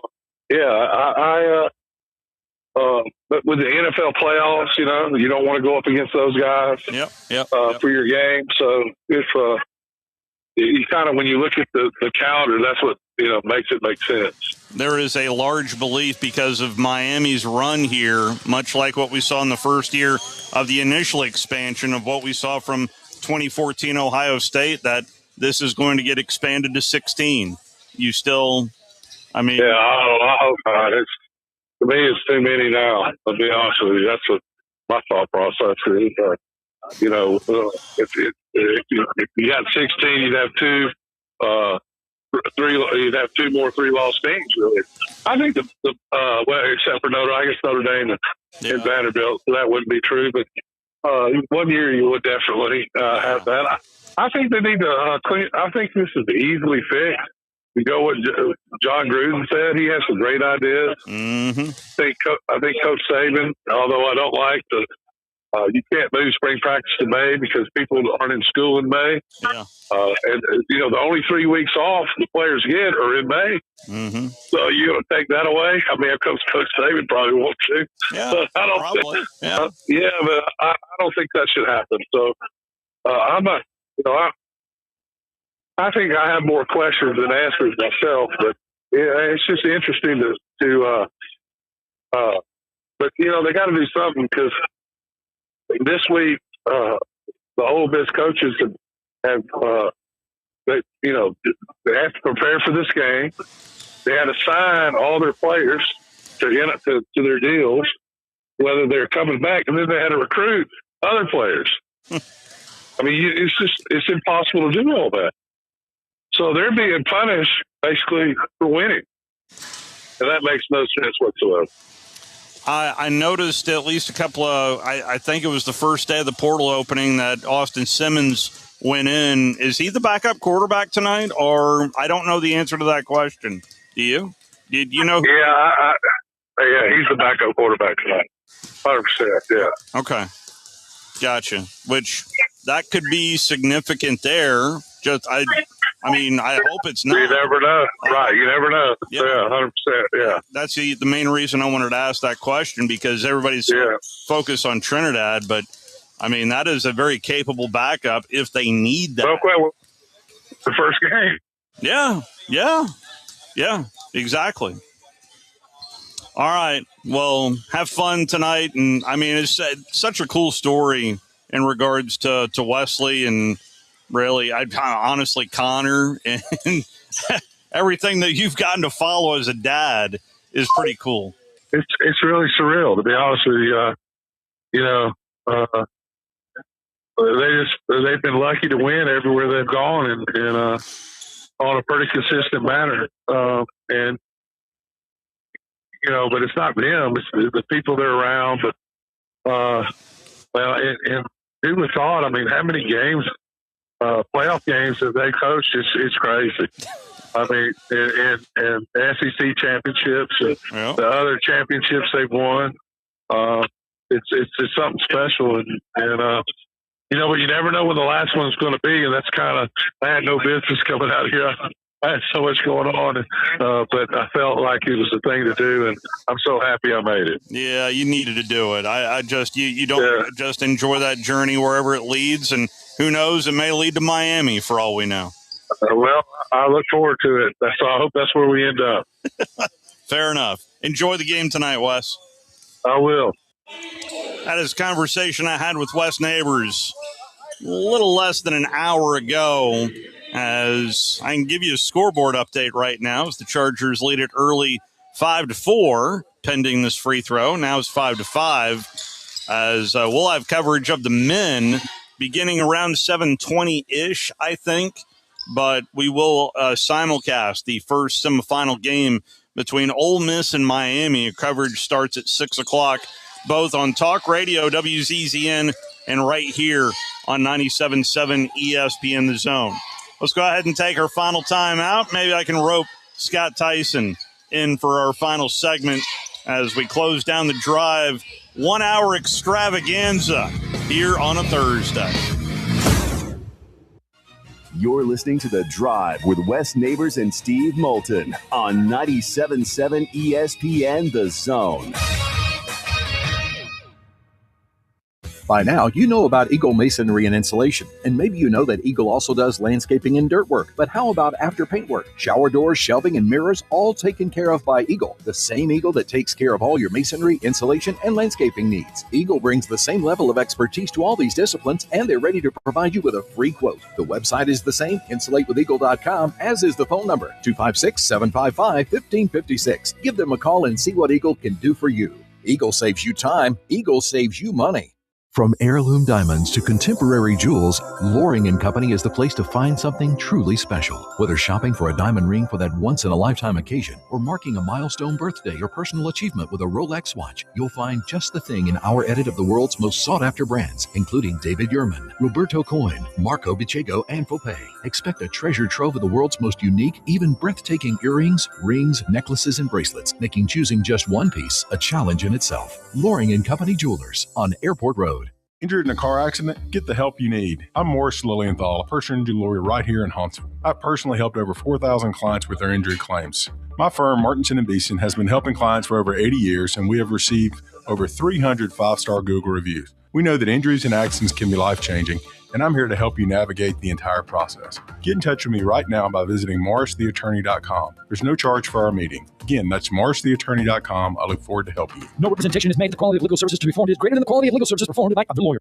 with the NFL playoffs, you don't want to go up against those guys Yep. For your game. So if you kind of, when you look at the calendar, that's what makes it make sense. There is a large belief because of Miami's run here, much like what we saw in the first year of the initial expansion of what we saw from 2014 Ohio State, that this is going to get expanded to 16. You still, I hope not. To me, it's too many now. I'll be honest with you. That's what my thought process is. If you had 16, you'd have you'd have two more 3-loss teams, really. I think except for Notre Dame and Vanderbilt, so that wouldn't be true. But 1 year you would definitely have that. I think they need to clean. I think this is easily fixed. You go what John Gruden said. He has some great ideas. Mm-hmm. I think Coach Saban, although I don't like you can't move spring practice to May because people aren't in school in May. Yeah. And the only 3 weeks off the players get are in May. Mm-hmm. So you're going to take that away? I mean, Coach Saban probably wants to. Yeah, but I don't probably. But I don't think that should happen. So I'm not. I think I have more questions than answers myself. But it's just interesting but they got to do something because this week the Ole Miss coaches have they have to prepare for this game. They had to sign all their players to their deals, whether they're coming back, and then they had to recruit other players. I mean, it's impossible to do all that. So they're being punished basically for winning, and that makes no sense whatsoever. I noticed at least a couple of, I think it was the first day of the portal opening that Austin Simmons went in. Is he the backup quarterback tonight? Or I don't know the answer to that question. Do you? Did you know? Yeah, he's the backup quarterback tonight. 100%, yeah. Okay. Gotcha. Which that could be significant there. I hope it's not. You never know. Right, you never know. Yeah. 100%, yeah. That's the main reason I wanted to ask that question, because everybody's focused on Trinidad, but I mean, that is a very capable backup if they need that. Well, the first game. Yeah, exactly. All right. Well, have fun tonight. And I mean, it's such a cool story in regards to Wesley and really, honestly, Connor, and everything that you've gotten to follow as a dad is pretty cool. It's really surreal, to be honest with you. They've been lucky to win everywhere they've gone, and on a pretty consistent manner. But it's not them; it's the people they're around. But and who would have thought? I mean, how many games? Playoff games that they coached, it's crazy. I mean, and SEC championships, and the other championships they've won, it's something special. And but you never know when the last one's going to be, and that's kind of, I had no business coming out here. I had so much going on, but I felt like it was the thing to do, and I'm so happy I made it. Yeah, you needed to do it. I just, you don't just enjoy that journey wherever it leads, and who knows, it may lead to Miami for all we know. Well, I look forward to it. I hope that's where we end up. Fair enough. Enjoy the game tonight, Wes. I will. That is a conversation I had with Wes Neighbors a little less than an hour ago, as I can give you a scoreboard update right now as the Chargers lead it early 5-4, pending this free throw. Now it's 5-5, as we'll have coverage of the men beginning around 7:20-ish, I think. But we will simulcast the first semifinal game between Ole Miss and Miami. Coverage starts at 6 o'clock, both on Talk Radio, WZZN, and right here on 97.7 ESPN The Zone. Let's go ahead and take our final time out. Maybe I can rope Scott Tyson in for our final segment as we close down the drive 1-hour extravaganza here on a Thursday. You're listening to The Drive with Wes Neighbors and Steve Moulton on 97.7 ESPN The Zone. By now, you know about Eagle Masonry and Insulation, and maybe you know that Eagle also does landscaping and dirt work. But how about after paint work? Shower doors, shelving, and mirrors, all taken care of by Eagle, the same Eagle that takes care of all your masonry, insulation, and landscaping needs. Eagle brings the same level of expertise to all these disciplines, and they're ready to provide you with a free quote. The website is the same, insulatewitheagle.com, as is the phone number, 256-755-1556. Give them a call and see what Eagle can do for you. Eagle saves you time. Eagle saves you money. From heirloom diamonds to contemporary jewels, Loring & Company is the place to find something truly special. Whether shopping for a diamond ring for that once-in-a-lifetime occasion or marking a milestone birthday or personal achievement with a Rolex watch, you'll find just the thing in our edit of the world's most sought-after brands, including David Yurman, Roberto Coin, Marco Bicego, and Fopay. Expect a treasure trove of the world's most unique, even breathtaking earrings, rings, necklaces, and bracelets, making choosing just one piece a challenge in itself. Loring & Company Jewelers on Airport Road. Injured in a car accident? Get the help you need. I'm Morris Lilienthal, a personal injury lawyer right here in Huntsville. I've personally helped over 4,000 clients with their injury claims. My firm, Martinson & Beeson, has been helping clients for over 80 years, and we have received over 300 five-star Google reviews. We know that injuries and accidents can be life-changing, and I'm here to help you navigate the entire process. Get in touch with me right now by visiting morristheattorney.com. There's no charge for our meeting. Again, that's morristheattorney.com. I look forward to helping you. No representation is made. The quality of legal services to be performed is greater than the quality of legal services performed by the lawyer.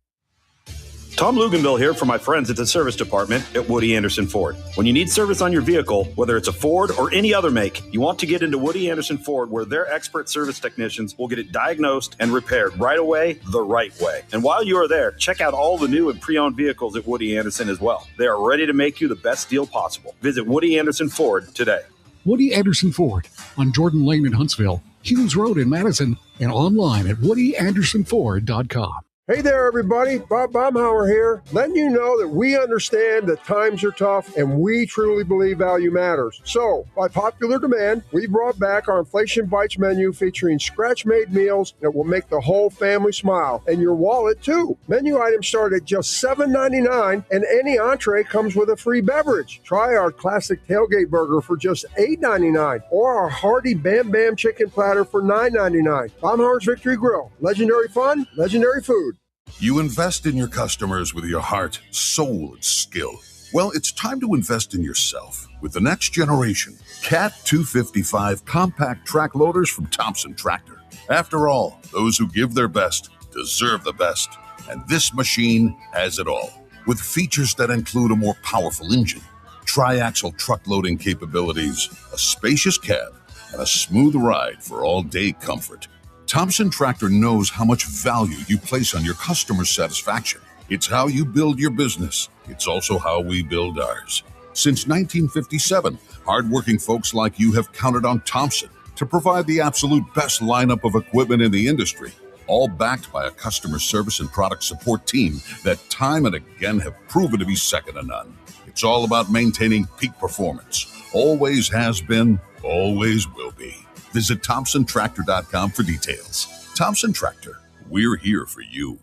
Tom Luganville here for my friends at the service department at Woody Anderson Ford. When you need service on your vehicle, whether it's a Ford or any other make, you want to get into Woody Anderson Ford, where their expert service technicians will get it diagnosed and repaired right away, the right way. And while you are there, check out all the new and pre-owned vehicles at Woody Anderson as well. They are ready to make you the best deal possible. Visit Woody Anderson Ford today. Woody Anderson Ford on Jordan Lane in Huntsville, Hughes Road in Madison, and online at woodyandersonford.com. Hey there, everybody. Bob Baumhauer here, letting you know that we understand that times are tough and we truly believe value matters. So, by popular demand, we brought back our Inflation Bites menu featuring scratch-made meals that will make the whole family smile, and your wallet, too. Menu items start at just $7.99, and any entree comes with a free beverage. Try our classic tailgate burger for just $8.99, or our hearty Bam Bam chicken platter for $9.99. Baumhauer's Victory Grill. Legendary fun, legendary food. You invest in your customers with your heart, soul, and skill. Well, it's time to invest in yourself with the next generation Cat 255 compact track loaders from Thompson Tractor. After all, those who give their best deserve the best, and this machine has it all. With features that include a more powerful engine, tri-axle truck loading capabilities, a spacious cab, and a smooth ride for all-day comfort. Thompson Tractor knows how much value you place on your customer satisfaction. It's how you build your business. It's also how we build ours. Since 1957, hardworking folks like you have counted on Thompson to provide the absolute best lineup of equipment in the industry, all backed by a customer service and product support team that time and again have proven to be second to none. It's all about maintaining peak performance. Always has been, always will be. Visit ThompsonTractor.com for details. Thompson Tractor, we're here for you.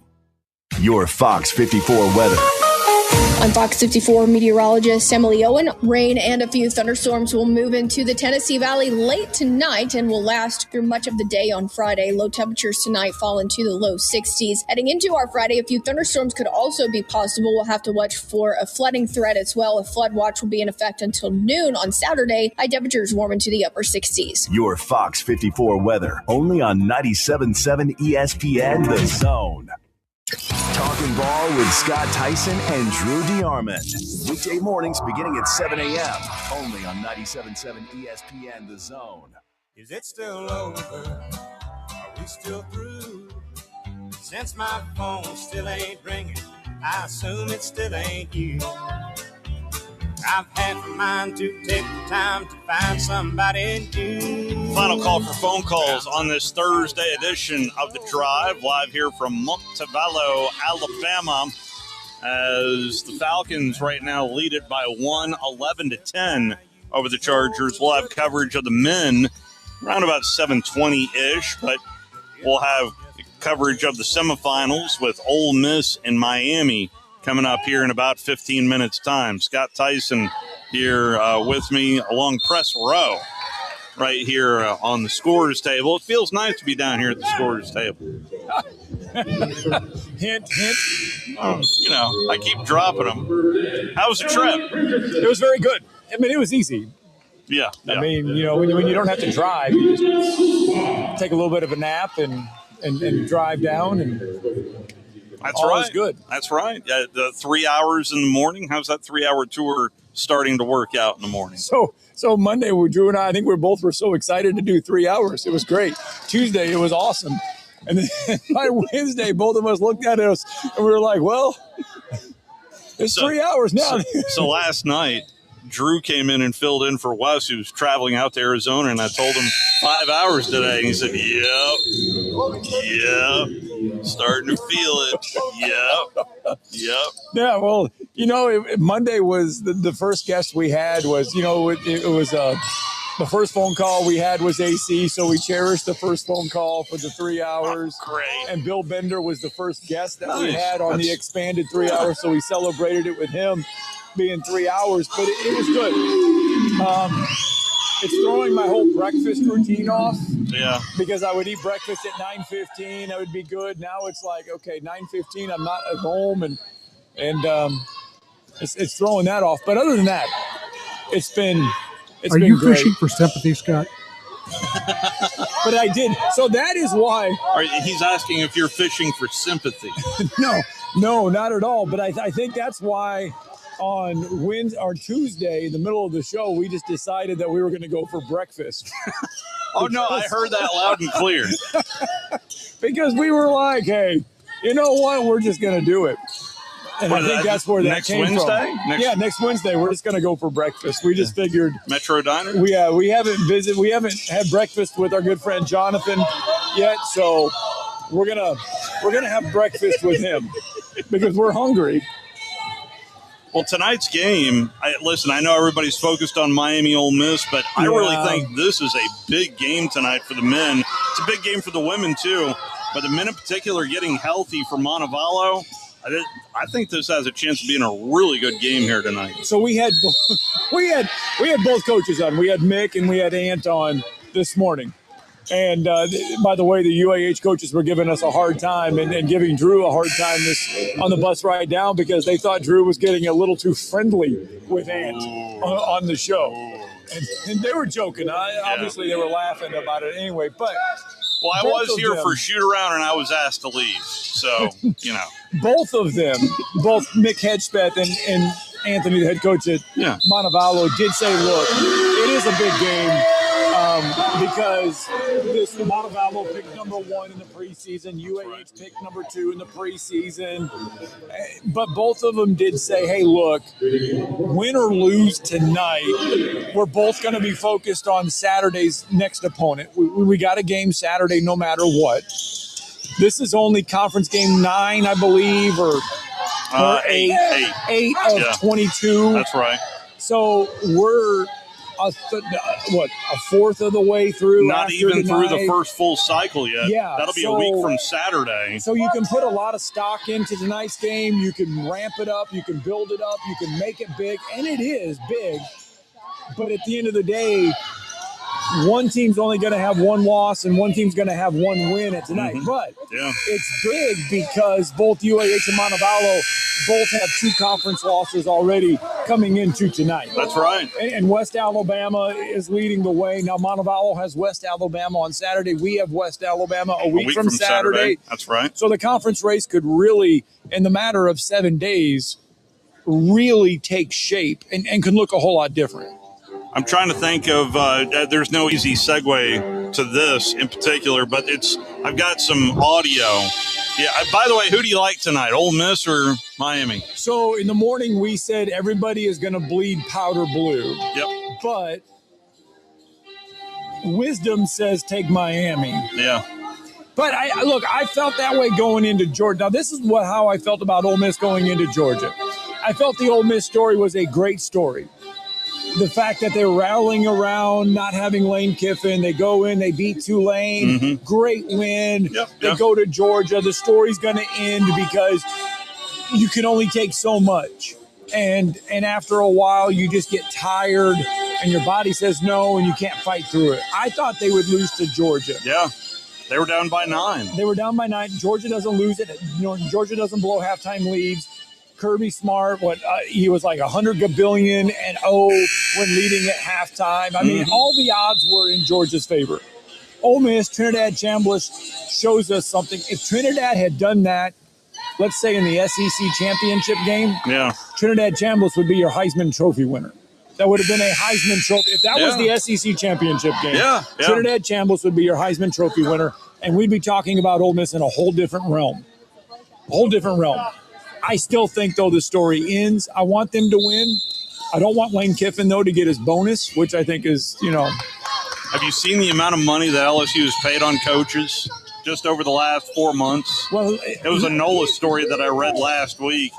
Your Fox 54 weather. I'm Fox 54 meteorologist Emily Owen. Rain and a few thunderstorms will move into the Tennessee Valley late tonight and will last through much of the day on Friday. Low temperatures tonight fall into the low 60s. Heading into our Friday, a few thunderstorms could also be possible. We'll have to watch for a flooding threat as well. A flood watch will be in effect until noon on Saturday. High temperatures warm into the upper 60s. Your Fox 54 weather, only on 97.7 ESPN The Zone. Talking ball with Scott Tyson and Drew DeArmond. Weekday mornings beginning at 7 a.m. Only on 97.7 ESPN The Zone. Is it still over? Are we still through? Since my phone still ain't ringing, I assume it still ain't you. I've had mine to take the time to find somebody new. Final call for phone calls on this Thursday edition of The Drive, live here from Montevallo, Alabama, as the Falcons right now lead it by 11-10 over the Chargers. We'll have coverage of the men around about 7:20-ish, but we'll have coverage of the semifinals with Ole Miss and Miami coming up here in about 15 minutes' time. Scott Tyson here with me along press row right here on the scorer's table. It feels nice to be down here at the scorer's table. Hint, hint. I keep dropping them. How was the trip? It was very good. I mean, it was easy. Yeah. I mean, when you don't have to drive, you just take a little bit of a nap and drive down, and that's all right. is good. That's right. The 3 hours in the morning. How's that 3-hour tour starting to work out in the morning? So Monday, Drew and I think we both were so excited to do 3 hours. It was great. Tuesday, it was awesome. And then by Wednesday, both of us looked at us and we were like, well, it's 3 hours now. So last night, Drew came in and filled in for Wes, who's traveling out to Arizona, and I told him 5 hours today. And he said, yep, starting to feel it. Yep. Yeah, well, Monday was the first guest we had was, it was the first phone call we had was AC, so we cherished the first phone call for the 3 hours. Oh, great. And Bill Bender was the first guest that we had on the expanded 3 hours, so we celebrated it with him being 3 hours, but it was good. It's throwing my whole breakfast routine off. Yeah. Because I would eat breakfast at 9:15. That would be good. Now it's like, okay, 9:15, I'm not at home, and it's throwing that off. But other than that, it's been Are you great. fishing for sympathy, Scott? But I did. So that is why. He's asking if you're fishing for sympathy. No, not at all. But I think that's why on Wednesday or Tuesday, in the middle of the show, we just decided that we were going to go for breakfast. Oh, no, I heard that loud and clear. Because we were like, hey, you know what? We're just going to do it. And I think that's where that came Wednesday? from. Next Wednesday, we're just going to go for breakfast. We just figured Metro Diner. We haven't had breakfast with our good friend Jonathan yet, so we're gonna have breakfast with him because we're hungry. Well, tonight's game, I know everybody's focused on Miami Ole Miss, but I really think this is a big game tonight for the men. It's a big game for the women too, but the men in particular getting healthy for Montevallo. I think this has a chance of being a really good game here tonight. So we had both coaches on. We had Mick and we had Ant on this morning. And by the way, the UAH coaches were giving us a hard time and giving Drew a hard time on the bus ride down because they thought Drew was getting a little too friendly with Ant on the show. And they were joking. Obviously, they were laughing about it anyway. But well, I was here for shoot around and I was asked to leave. So, Both of them, both Mick Hedgepeth and Anthony, the head coach at Montevallo, did say, look, it is a big game because this Montevallo picked number 1 in the preseason, UAH picked number 2 in the preseason. But both of them did say, hey, look, win or lose tonight, we're both going to be focused on Saturday's next opponent. We got a game Saturday no matter what. This is only conference game 9, I believe, or 8 of 22. That's right. So we're a fourth of the way through. Not even through the first full cycle yet. Yeah, that'll be a week from Saturday. So you can put a lot of stock into tonight's game. You can ramp it up. You can build it up. You can make it big, and it is big. But at the end of the day, one team's only going to have one loss and one team's going to have one win at tonight. Mm-hmm. But it's big because both UAH and Montevallo both have 2 conference losses already coming into tonight. That's right. And West Alabama is leading the way. Now, Montevallo has West Alabama on Saturday. We have West Alabama a week from Saturday. That's right. So the conference race could really, in the matter of 7 days, really take shape and can look a whole lot different. I'm trying to think of, there's no easy segue to this in particular, but I've got some audio. Yeah. By the way, who do you like tonight, Ole Miss or Miami? So in the morning we said everybody is going to bleed powder blue. Yep. But wisdom says take Miami. Yeah. But I felt that way going into Georgia. Now this is how I felt about Ole Miss going into Georgia. I felt the Ole Miss story was a great story. the fact that they're rallying around not having Lane Kiffin. They go in, they beat Tulane, great win. They go to Georgia. The story's going to end because you can only take so much. And after a while, you just get tired and your body says no and you can't fight through it. I thought they would lose to Georgia. Yeah. They were down by 9. They were down by 9. Georgia doesn't lose it. Georgia doesn't blow halftime leads. Kirby Smart, he was like 100 gabillion and when leading at halftime. I mean, all the odds were in Georgia's favor. Ole Miss, Trinidad Chambliss shows us something. If Trinidad had done that, let's say in the SEC championship game, Trinidad Chambliss would be your Heisman Trophy winner. That would have been a Heisman Trophy. If that was the SEC championship game, Trinidad Chambliss would be your Heisman Trophy winner, and we'd be talking about Ole Miss in a whole different realm. I still think, though, the story ends. I want them to win. I don't want Lane Kiffin, though, to get his bonus, which I think is, Have you seen the amount of money that LSU has paid on coaches just over the last 4 months? Well, it was a NOLA story that I read last week.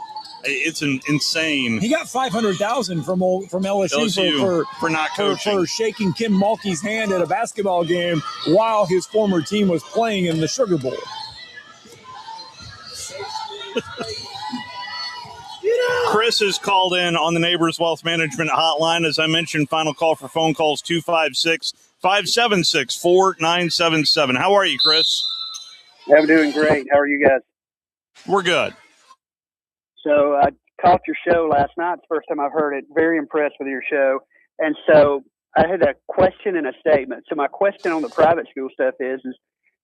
It's insane. He got $500,000 from LSU for not coaching, for shaking Kim Mulkey's hand at a basketball game while his former team was playing in the Sugar Bowl. Chris is called in on the Neighbors Wealth Management Hotline. As I mentioned, final call for phone calls 256-576-4977. How are you, Chris? I'm doing great. How are you guys? We're good. So I caught your show last night. It's the first time I've heard it. Very impressed with your show. And so I had a question and a statement. So my question on the private school stuff is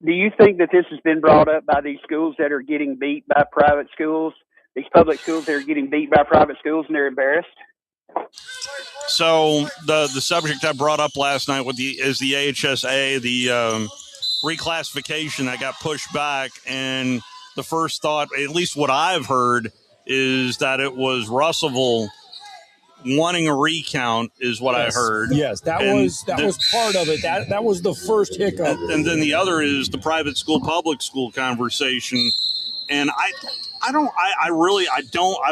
do you think that this has been brought up by these schools that are getting beat by private schools, these public schools that are getting beat by private schools, and they're embarrassed? So the subject I brought up last night is the AHSA, the reclassification that got pushed back. And the first thought, at least what I've heard, is that it was Russellville wanting a recount is what I heard. Yes, that was part of it. That was the first hiccup. And then the other is the private school, public school conversation. And I've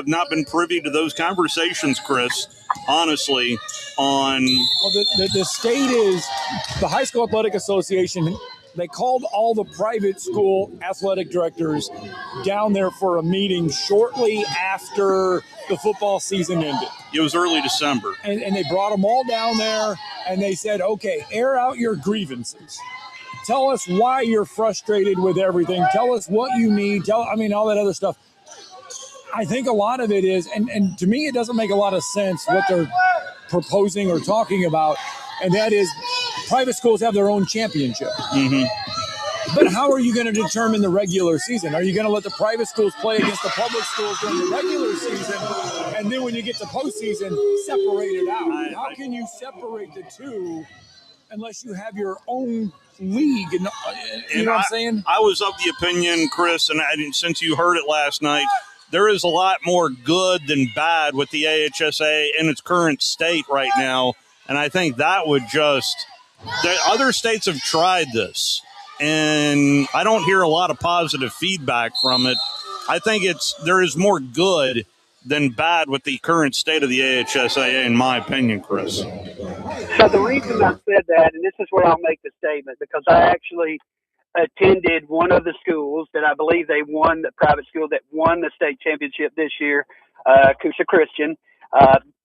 not been privy to those conversations, Chris, honestly, on. Well, the state is the High School Athletic Association. They called all the private school athletic directors down there for a meeting shortly after the football season ended. It was early December. And they brought them all down there, and they said, okay, air out your grievances. Tell us why you're frustrated with everything. Tell us what you need. All that other stuff. I think a lot of it is, and to me, it doesn't make a lot of sense what they're proposing or talking about, and that is private schools have their own championship. But how are you going to determine the regular season? Are you going to let the private schools play against the public schools during the regular season, and then when you get to postseason, separate it out? How can you separate the two unless you have your own league? You know what I'm saying? I was of the opinion, Chris, and since you heard it last night, there is a lot more good than bad with the AHSA in its current state right now. And I think that would other states have tried this, and I don't hear a lot of positive feedback from it. I think there is more good than bad with the current state of the AHSAA, in my opinion, Chris. So the reason I said that, and this is where I'll make the statement, because I actually attended one of the schools that I believe they won, the private school that won the state championship this year, Coosa Christian,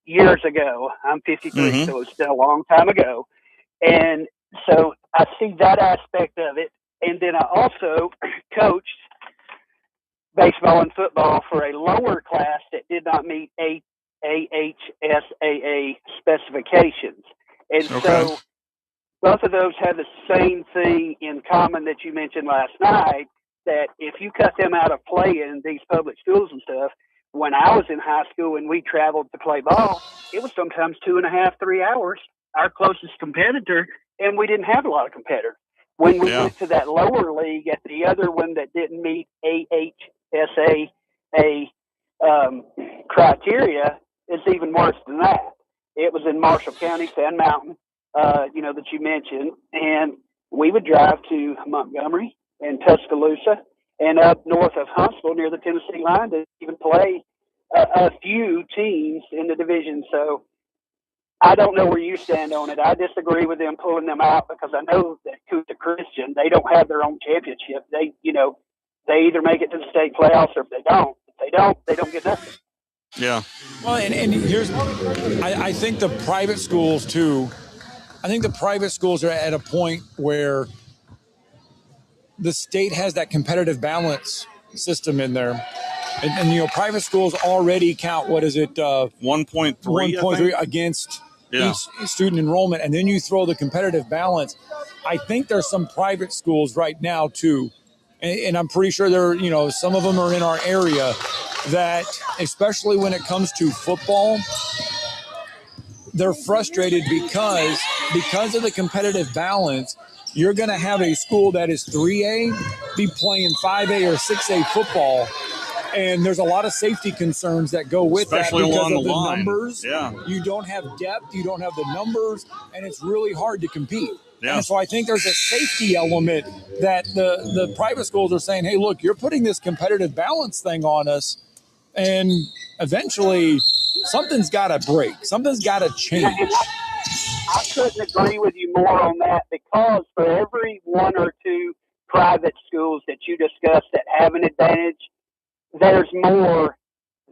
years ago. I'm 53, so it's been a long time ago. And so I see that aspect of it. And then I also coached baseball and football for a lower class that did not meet AHSAA specifications. And so both of those have the same thing in common that you mentioned last night, that if you cut them out of playing these public schools and stuff, when I was in high school and we traveled to play ball, it was sometimes 2.5, 3 hours, our closest competitor, and we didn't have a lot of competitors. When we went to that lower league at the other one that didn't meet AHSAA criteria, it's even worse than that. It was in Marshall County, Sand Mountain, that you mentioned, and we would drive to Montgomery and Tuscaloosa and up north of Huntsville near the Tennessee line to even play a few teams in the division. So I don't know where you stand on it. I disagree with them pulling them out because I know that Coosa Christian, they don't have their own championship. They either make it to the state playoffs or if they don't. If they don't get nothing. Yeah. Well, and here's, I think the private schools too. I think the private schools are at a point where the state has that competitive balance system in there. And private schools already count, 1.3 against each student enrollment. And then you throw the competitive balance. I think there's some private schools right now too. And I'm pretty sure some of them are in our area that, especially when it comes to football, they're frustrated because of the competitive balance. You're going to have a school that is 3A be playing 5A or 6A football. And there's a lot of safety concerns that go with especially that because along of the line. numbers. Yeah. You don't have depth. You don't have the numbers. And it's really hard to compete. Yeah. And so I think there's a safety element that the private schools are saying, hey, look, you're putting this competitive balance thing on us. And eventually something's got to break. Something's got to change. I couldn't agree with you more on that because for every one or two private schools that you discussed that have an advantage, there's more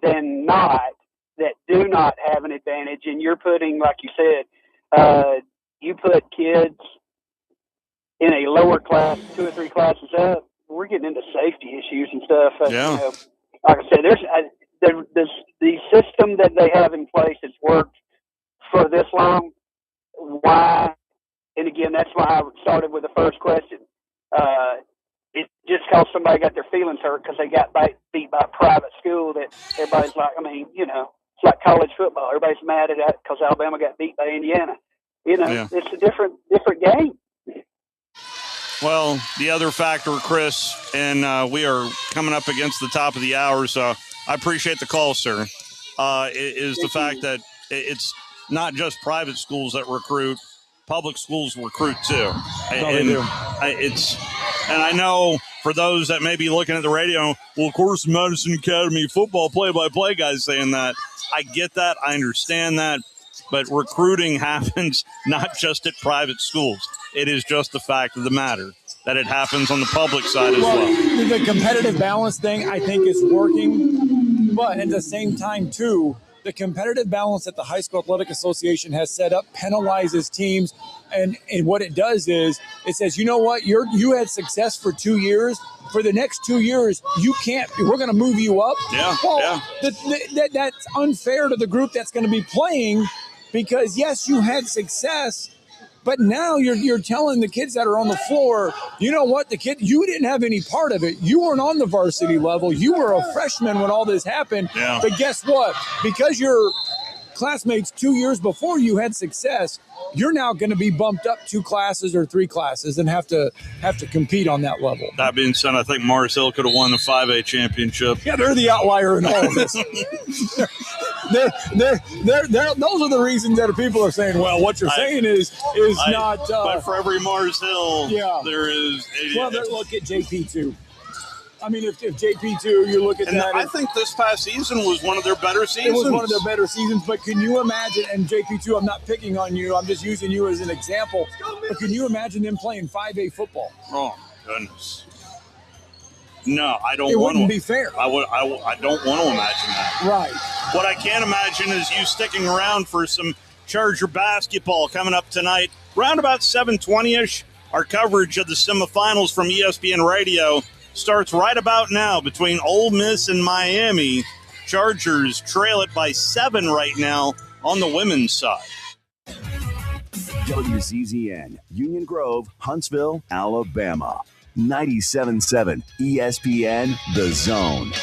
than not that do not have an advantage. And you're putting, like you said, you put kids in a lower class, 2 or 3 classes up, we're getting into safety issues and stuff. Yeah. Like I said, the system that they have in place has worked for this long. Why? And again, that's why I started with the first question. It's just because somebody got their feelings hurt because they got beat by a private school that everybody's like, it's like college football. Everybody's mad at that because Alabama got beat by Indiana. It's a different game. Well, the other factor, Chris, and we are coming up against the top of the hour, so I appreciate the call, sir, is the fact that it's not just private schools that recruit. Public schools recruit too. They do. And I know for those that may be looking at the radio, well, of course, Madison Academy football play-by-play guys saying that. I get that. I understand that. But recruiting happens not just at private schools. It is just the fact of the matter that it happens on the public side as well. The competitive balance thing, I think, is working. But at the same time, too, the competitive balance that the High School Athletic Association has set up penalizes teams. And what it does is it says, you know what, you had success for 2 years. For the next 2 years, you can't. We're going to move you up. Yeah. Well, that's unfair to the group that's going to be playing because, yes, you had success. But now you're telling the kids that are on the floor, you know what, you didn't have any part of it. You weren't on the varsity level. You were a freshman when all this happened. Yeah. But guess what? Because your classmates 2 years before you had success, you're now going to be bumped up 2 classes or 3 classes and have to compete on that level. That being said, I think Mars Hill could have won the 5A championship. Yeah, they're the outlier in all of this. Those are the reasons that people are saying, well, what you're saying is not. But for every Mars Hill, there is. Look at JP2. I mean, if JP2, you look at that. I think this past season was one of their better seasons. It was one of their better seasons, but can you imagine, and JP2, I'm not picking on you, I'm just using you as an example, but can you imagine them playing 5A football? Oh, goodness. No, I don't want to. It wouldn't be fair. I don't want to imagine that. Right. What I can imagine is you sticking around for some Charger basketball coming up tonight. Round about 7:20-ish, our coverage of the semifinals from ESPN Radio starts right about now between Ole Miss and Miami. Chargers trail it by 7 right now on the women's side. WZZN, Union Grove, Huntsville, Alabama. 97.7 ESPN, The Zone.